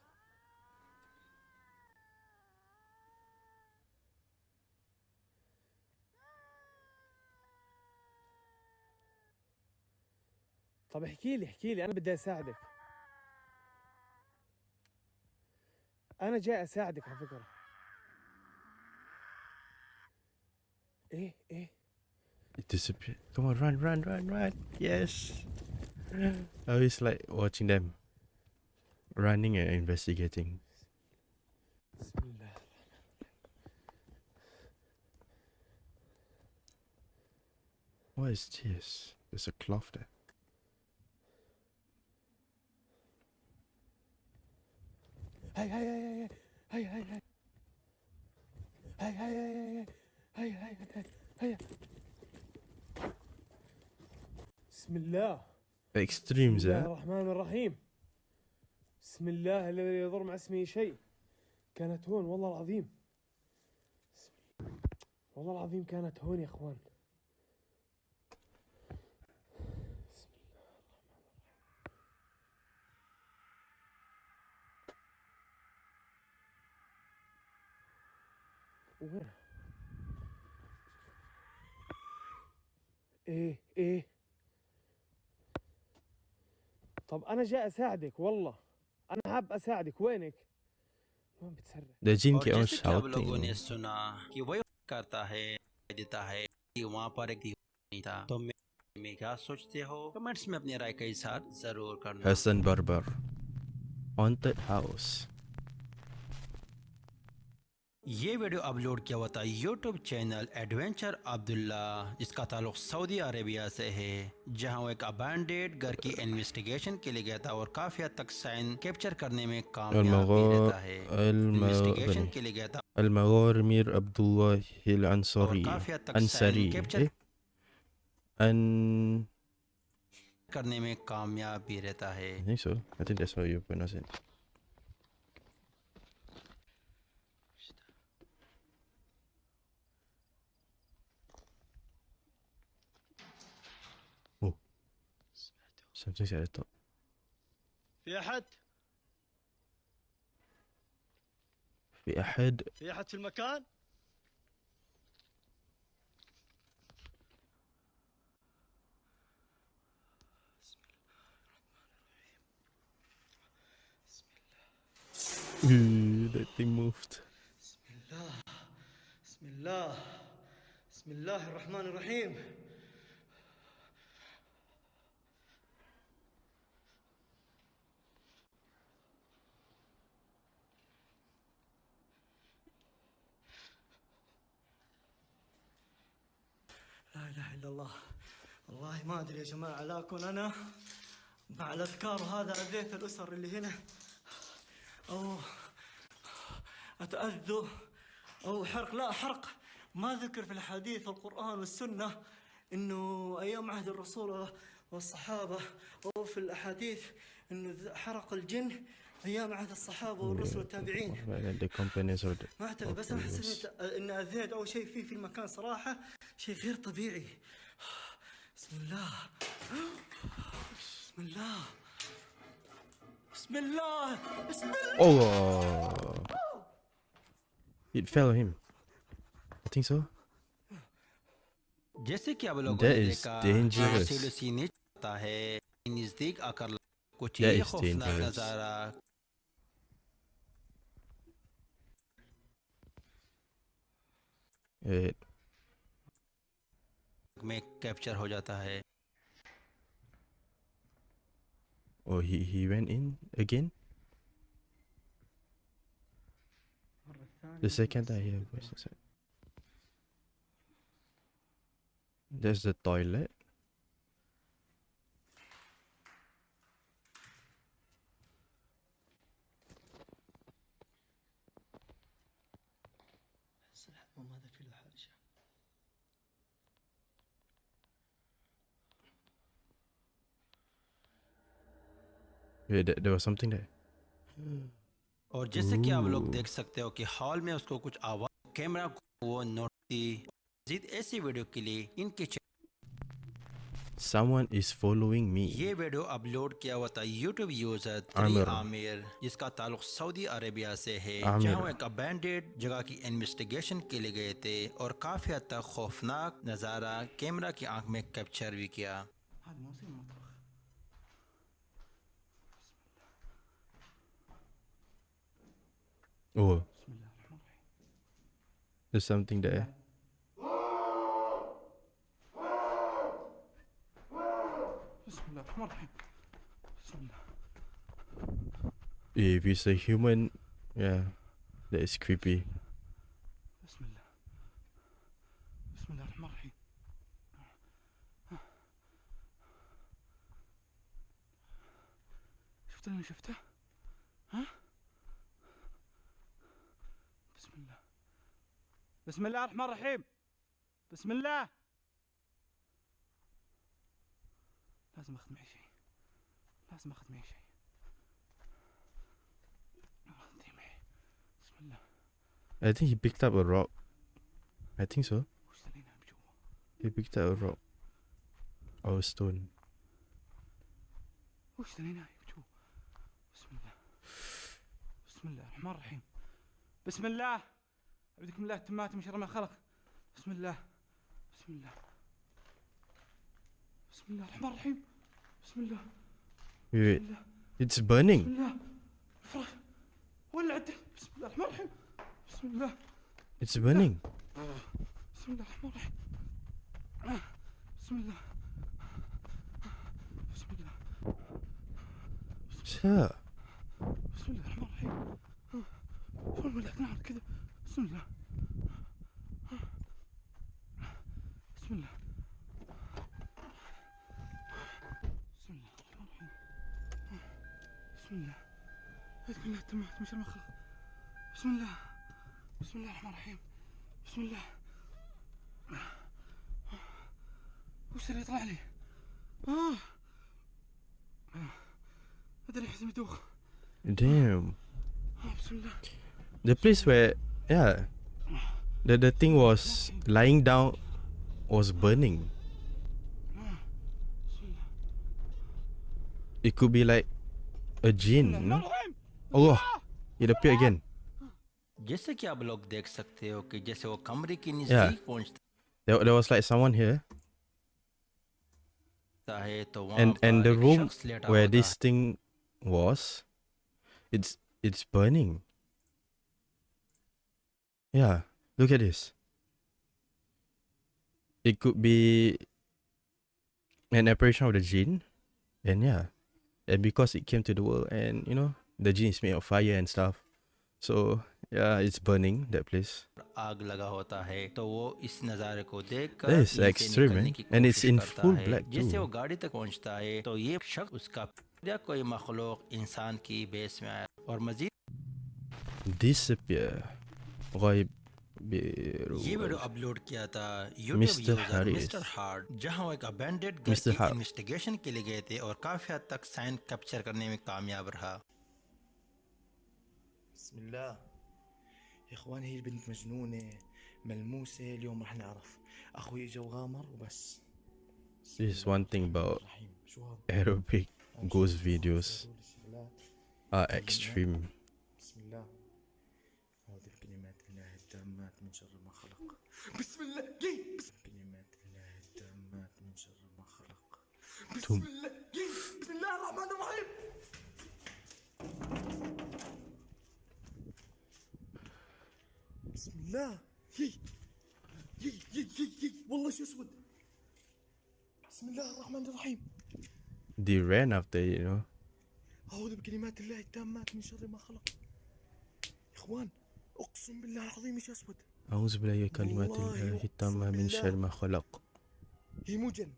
طب احكي لي انا بدي اساعدك. انا جاي اساعدك على فكرة. ايه It disappeared. Come on, run. Yes. I always like watching them running and investigating. بسم الله. What is this? There's a cloth there. هاي هاي هاي هاي هاي هاي هاي هاي هاي هاي هاي. بسم الله. Extremes, بسم الله eh? الرحمن الرحيم. بسم الله الذي لا يضر مع اسمه شيء. كانت هون والله العظيم. والله العظيم كانت هون يا اخوان. بسم الله الرحمن الرحيم. وين؟ ايه طب انا جاي اساعدك والله. انا حاب اساعدك. وينك؟ وين بتسرع؟ The jinn और kept on जैसे कि आप लोगों ने shouting. सुना कि वही करता है देता है कि वहाँ पर एक दीवार नहीं था तो मैं क्या सोचते हो कमेंट्स में अपनी राय के साथ जरूर करना. Hassan Barbar. Haunted house. ये वीडियो अपलोड किया हुआ था यूट्यूब चैनल एडवेंचर अब्दुल्ला जिसका ताल्लुक सऊदी अरेबिया से है जहां वो एक अबैंडेड घर की इन्वेस्टिगेशन के लिए गया था और काफी हद तक साइन कैप्चर करने में कामयाब भी रहता है. इन्वेस्टिगेशन के लिए गया था المغامر عبد الله الأنصاري. काफी हद तक أنصاري. Sign capture An. करने में कामयाब भी रहता है. I think so. I think that's how you pronounce it. Oh. Something's at the top. في أحد؟ في أحد. في أحد في المكان؟ That thing moved. بسم الله بسم الله الرحمن الرحيم. لا إله إلا الله. والله ما أدري يا جماعة لا أكون أنا مع الأذكار وهذا أذيت الأسر اللي هنا أو أتأذوا أو حرق. لا حرق ما ذكر في الحديث والقرآن والسنة إنه أيام عهد الرسول والصحابة أو في الأحاديث إنه حرق الجن أيام عهد الصحابة والرسل والتابعين. The companions of the. ما أعتقد بس أنا حسيت إن أذيت أو شيء في المكان صراحة شيء غير طبيعي. بسم الله بسم الله بسم الله بسم الله. Oh. It fell on him. I think so. जैसे कि आप लोगों That ने is देखा dangerous. सेलुसी नीचे आता है नजदीक आकर कुछ That ये is खौफनाक dangerous. नजारा It, में कैप्चर हो जाता है oh, he went in again. The second I hear voice inside. There's the toilet. ماذا في الحاجة Wait, there was something there. और जैसे कि आप लोग Ooh. देख सकते हो कि हॉल में उसको कुछ आवाज कैमरा को वो नोट थी मज़ीद ऐसी वीडियो के लिए इनके Someone is following me. ये वीडियो अपलोड किया हुआ था यूट्यूब यूजर आमिर। आमिर जिसका ताल्लुक सऊदी अरेबिया से है आमिर। जहां वो एक अबैंडेड जगह की इन्वेस्टिगेशन के लिए गए थे और काफी हद तक खौफनाक नज़ारा कैमरा की आंख में कैप्चर भी किया هذا ما يصير مطبخ Oh, بسم الله الرحمن الرحيم there's something there. بسم الله الرحمن الرحيم بسم الله If it's a human, yeah, that is creepy. بسم الله بسم الله الرحمن الرحيم شفت اللي شفته؟ ها؟ بسم الله بسم الله الرحمن الرحيم بسم الله لازم اخذ معي شيء لازم اخذ معي شيء اخذ معي بسم الله I think he picked up a rock. I think so. وش تلينا بجوا He picked up a rock or a stone. وش تلينا بجوا بسم الله بسم الله الرحمن الرحيم بسم الله أعوذ بالله التمات من شر ما خلق بسم الله بسم الله بسم الله الرحمن الرحيم بسم الله Wait, بسم الله it's بسم burning. الله الفراش ولع الدم بسم الله الرحمن الرحيم بسم الله It's burning. بسم الله الرحمن الرحيم بسم الله بسم الله Sir, بسم الله الرحمن الرحيم شلون ولعت نار كذا بسم الله بسم الله بسم الله الرحمن الرحيم بسم الله أعوذ بالله التمات من شر ما خلق بسم الله بسم الله الرحمن الرحيم بسم الله وش اللي يطلع لي؟ هذا حزمي دوخ damn. بسم الله The place where, yeah, the thing was lying down was burning. It could be like a jinn, no? Allah, it appeared again. जैसे कि आप लोग देख सकते हो कि जैसे वो कमरे के Yeah. नजदीक पहुंचता There was like someone here, है तो वहाँ and पर the एक room शख्स लेटा where होता this thing was, it's burning. Yeah, look at this. It could be an apparition of the jinn, and yeah, and because it came to the world, and you know the jinn is made of fire and stuff, so yeah, it's burning that place. आग लगा होता है तो वो इस नज़ारे को देखकर That is इनसे extreme, निकलने man. की And it's कोशिश in करता full है। black जैसे too. वो गाड़ी तक पहुंचता है तो ये शख्स उसका या कोई मखलूक इंसान की बेस में आया और मजीद Disappear. غايب ये वीडियो अपलोड किया था YouTube Mr. User Harris. Mister hard जहां वो एक अबैंडेड घर Mr. की Hart. इन्वेस्टिगेशन के लिए गए थे और काफी हद तक साइन कैप्चर करने में कामयाब रहा بسم الله يا اخوان هي البنت مجنونة ملموسة اليوم رح نعرف اخوي اجا وغامر وبس This is one thing about شو هذا Arabic ghost videos are extreme. بسم الله أعوذ بكلمات الله التامات من شر ما خلق بسم الله كلمات الله التامات من شر ما خلق بسم الله بسم الله الرحمن الرحيم بسم الله والله شو اسود بسم الله الرحمن الرحيم They ran after it, you know. أعوذ بكلمات الله التامات من شر ما خلق. إخوان أقسم بالله العظيم إيش أسود. أعوذ بالله بكلمات الله التامة من شر ما خلق. هي مو جن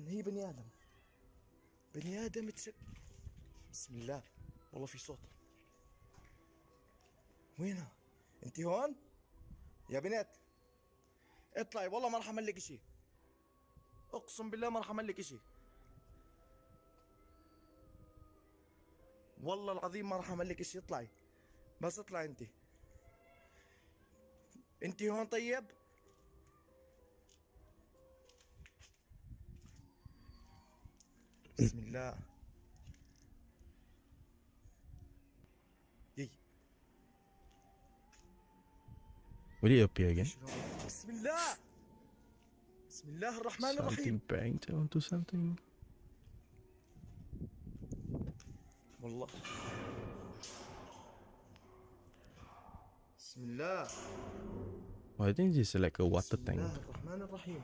هي بني آدم. بني آدم بسم الله والله في صوت. وينها؟ أنت هون؟ يا بنت اطلعي والله ما راح أعمل لك شيء. أقسم بالله ما راح أعمل لك شيء. والله العظيم ما راح اعمل لك شيء. اطلعي بس اطلعي انت هون طيب بسم الله Will it appear again? بسم الله بسم الله الرحمن الرحيم. Something banged onto something. والله بسم الله. I think this is like a water tank. بسم الله الرحمن الرحيم.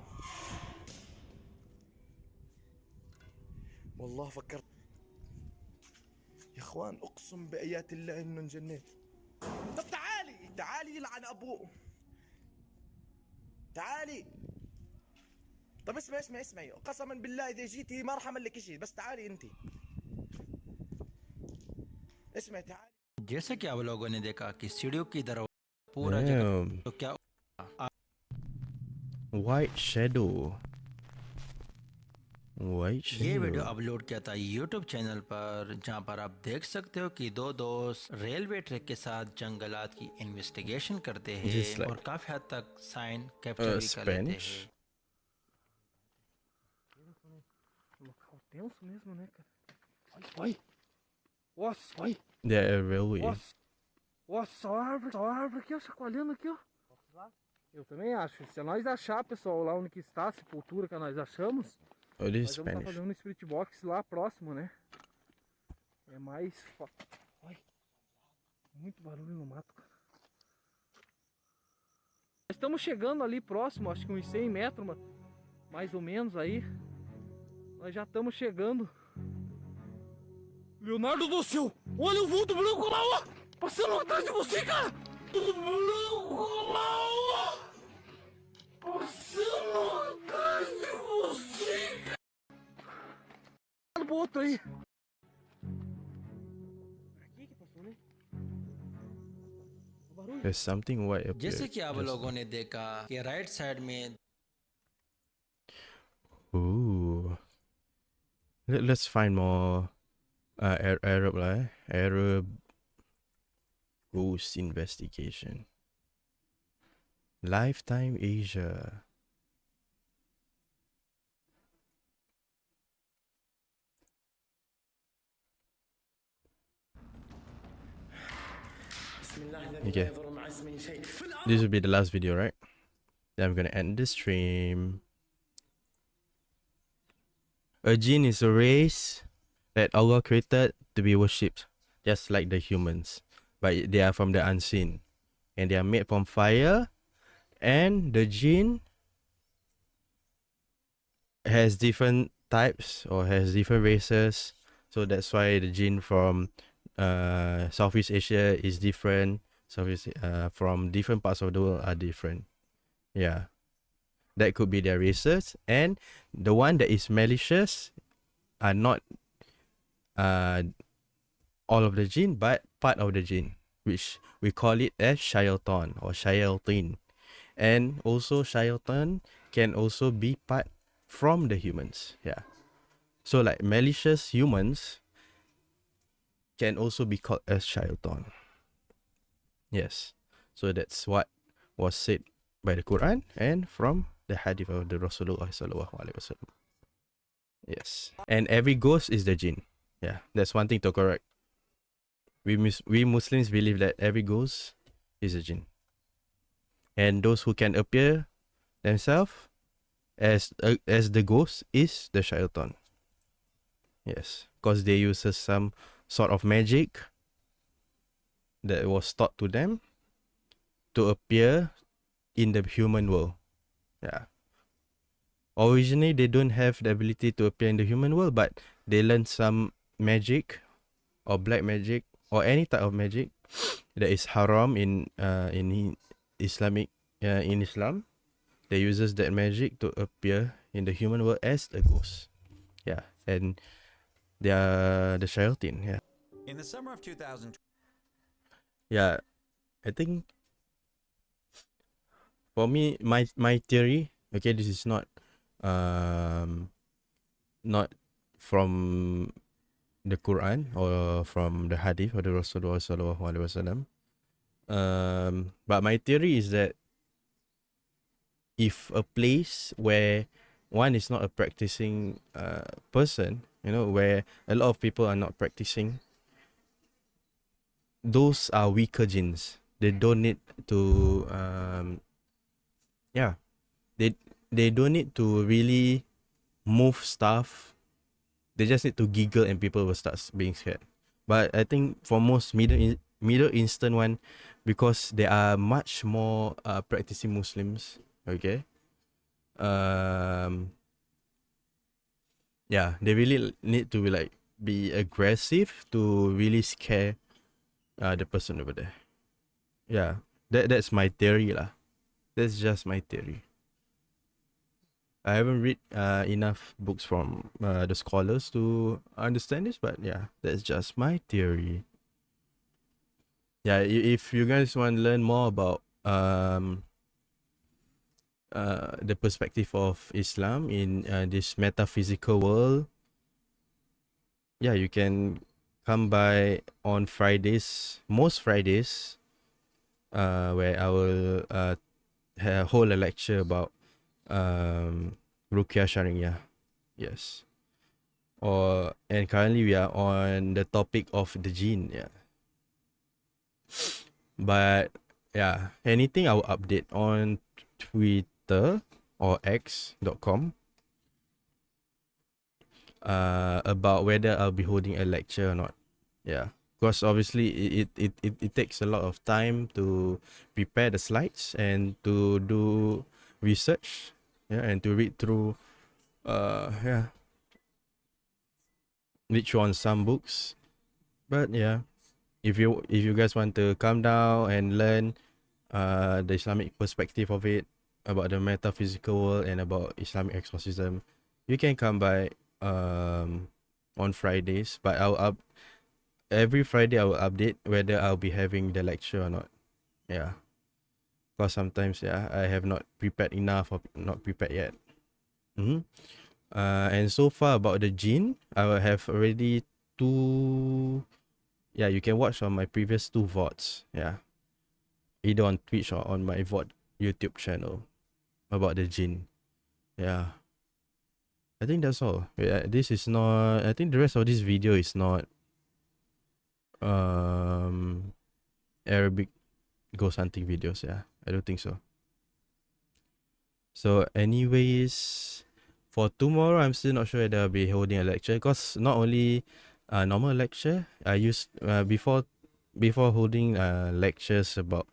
والله فكرت يا اخوان اقسم بايات الله انه انجنيت. طب تعالي يلعن ابوه. تعالي. طب اسمعي قسما بالله اذا جيتي ما راح اعمل لك شيء بس تعالي انت. اسمعي تعالي. जैसे कि आप लोगों ने देखा कि सीढ़ियों की दरवाजा पूरा जगह तो क्या White shadow. ये वीडियो अपलोड किया था YouTube चैनल पर जहां पर आप देख सकते हो कि दो दोस्त रेलवे ट्रैक के साथ जंगलात की इन्वेस्टिगेशन करते हैं और काफी हद तक साइन कैप्चर भी कर लेते हैं. Tenso mesmo, né, cara? Olha. Nossa, olha. Yeah, railway. Nossa, a árvore aqui, ó, chacoalhando aqui, ó. Eu também acho. Se nós achar, pessoal, lá onde que está a sepultura que nós achamos, nós vamos estar fazendo um spirit box lá próximo, né? É mais... Olha. Muito barulho no mato, cara. Nós estamos chegando ali próximo, acho que uns 100 metros, mais ou menos aí. Nós já estamos chegando. Leonardo do céu! Olha o vulto branco lá, ó! Passando atrás de você, cara! Tudo branco lá, ó! Passando atrás de você, cara! Olha pro outro aí! Aqui que passou, né? There's something white up जैसे there. कि आप लोगों ने देखा कि right side में Ooh. Let's find more Arab ghost investigation. Lifetime Asia. Okay. This will be the last video, right? Then I'm gonna end the stream. A jinn is a race that Allah created to be worshipped, just like the humans. But they are from the unseen. And they are made from fire. And the jinn has different types or has different races. So that's why the jinn from Southeast Asia is different. From different parts of the world are different. Yeah. That could be their races, and the one that is malicious are not all of the jinn, but part of the jinn, which we call it as shaytan or shayatin. And also shaytan can also be part from the humans. Yeah. So like malicious humans can also be called as shaytan. Yes. So that's what was said by the Quran and from the hadith of the Rasulullah sallallahu alaihi wasallam. Yes. And every ghost is the jinn. Yeah, that's one thing to correct. We Muslims believe that every ghost is a jinn. and those who can appear themselves as the ghost is the shaitan. Yes, because they use some sort of magic that was taught to them to appear in the human world. Yeah. Originally, they don't have the ability to appear in the human world, but they learn some magic or black magic or any type of magic that is haram in Islam. They uses that magic to appear in the human world as a ghost. Yeah, and they are the shayateen. Yeah. In the summer of 2000. Yeah, I think for me, my theory. Okay, this is not from the Quran or from the Hadith of the Rasulullah Sallallahu Alaihi Wasallam. But my theory is that if a place where one is not a practicing person, where a lot of people are not practicing, those are weaker jinns. They don't need to they don't need to really move stuff. They just need to giggle and people will start being scared. But I think for most Middle Eastern one, because they are much more practicing Muslims, okay, they really need to be aggressive to really scare the person over there. Yeah, that's my theory lah. That's just my theory. I haven't read enough books from the scholars to understand this, but yeah, that's just my theory. Yeah, if you guys want to learn more about the perspective of Islam in this metaphysical world, yeah, you can come by on Fridays, most Fridays, where I will hold a lecture about Ruqyah Syariah. Yes. And currently we are on the topic of the jinn. Yeah. But yeah, anything I will update on Twitter or x.com about whether I'll be holding a lecture or not. Yeah. Because obviously it takes a lot of time to prepare the slides and to do research, and to read through read through on some books. But yeah, if you guys want to come down and learn the Islamic perspective of it, about the metaphysical world and about Islamic exorcism, you can come by on Fridays. But every Friday I will update whether I'll be having the lecture or not. Yeah. Because sometimes I have not prepared enough or not prepared yet. And so far about the jinn, I will have already 2. Yeah, you can watch on my previous 2 VODs. Yeah, either on Twitch or on my VOD YouTube channel about the jinn. Yeah, I think that's all. Yeah, this is not. I think the rest of this video is not Arabic ghost hunting videos. Yeah, I don't think so. So anyways, for tomorrow I'm still not sure whether I'll be holding a lecture, because not only a normal lecture I used before holding lectures about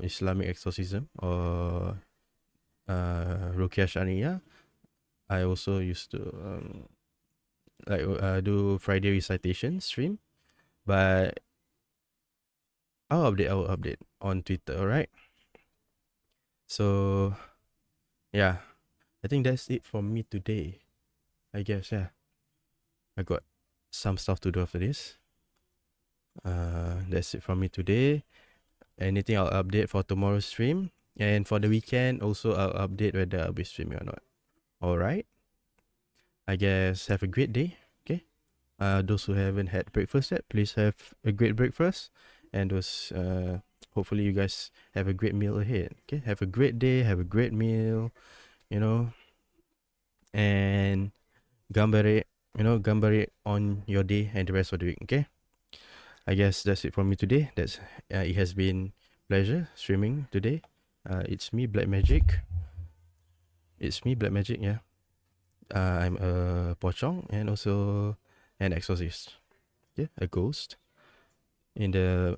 Islamic exorcism or Ruqyah Syariah, I also used to do Friday recitation stream. But I'll update on Twitter, alright? So yeah, I think that's it for me today. I guess, yeah. I got some stuff to do after this. That's it from me today. Anything I'll update for tomorrow's stream. And for the weekend, also I'll update whether I'll be streaming or not. Alright? I guess have a great day. Okay? Those who haven't had breakfast yet, please have a great breakfast. And those, hopefully you guys have a great meal ahead. Okay? Have a great day, have a great meal, and gambare on your day and the rest of the week. Okay? I guess that's it from me today. It has been pleasure streaming today. It's me, Black Magic. It's me, Black Magic. Yeah. I'm a pocong and also an exorcist. Yeah, a ghost in the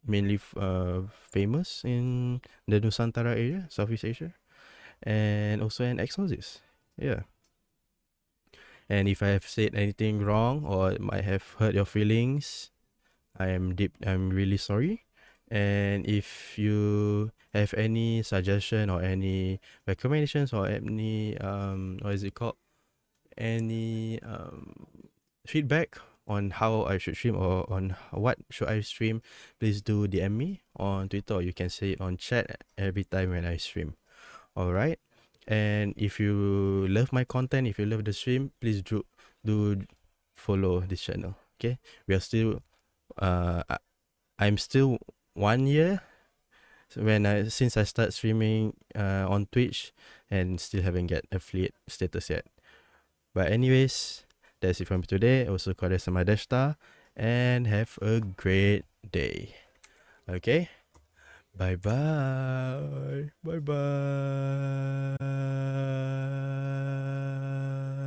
mainly famous in the Nusantara area, Southeast Asia, and also an exorcist. Yeah. And if I have said anything wrong or might have hurt your feelings, I'm really sorry. And if you have any suggestion or any recommendations or any what is it called, any feedback on how I should stream or on what should I stream, please do DM me on Twitter, or you can say it on chat every time when I stream. All right. And if you love my content, if you love the stream, please do follow this channel. Okay, we are still I'm still 1 year since I start streaming on Twitch, and still haven't get affiliate status yet. But anyways, that's it from me today. Also, Korea Samadeshta, and have a great day. Okay, bye bye.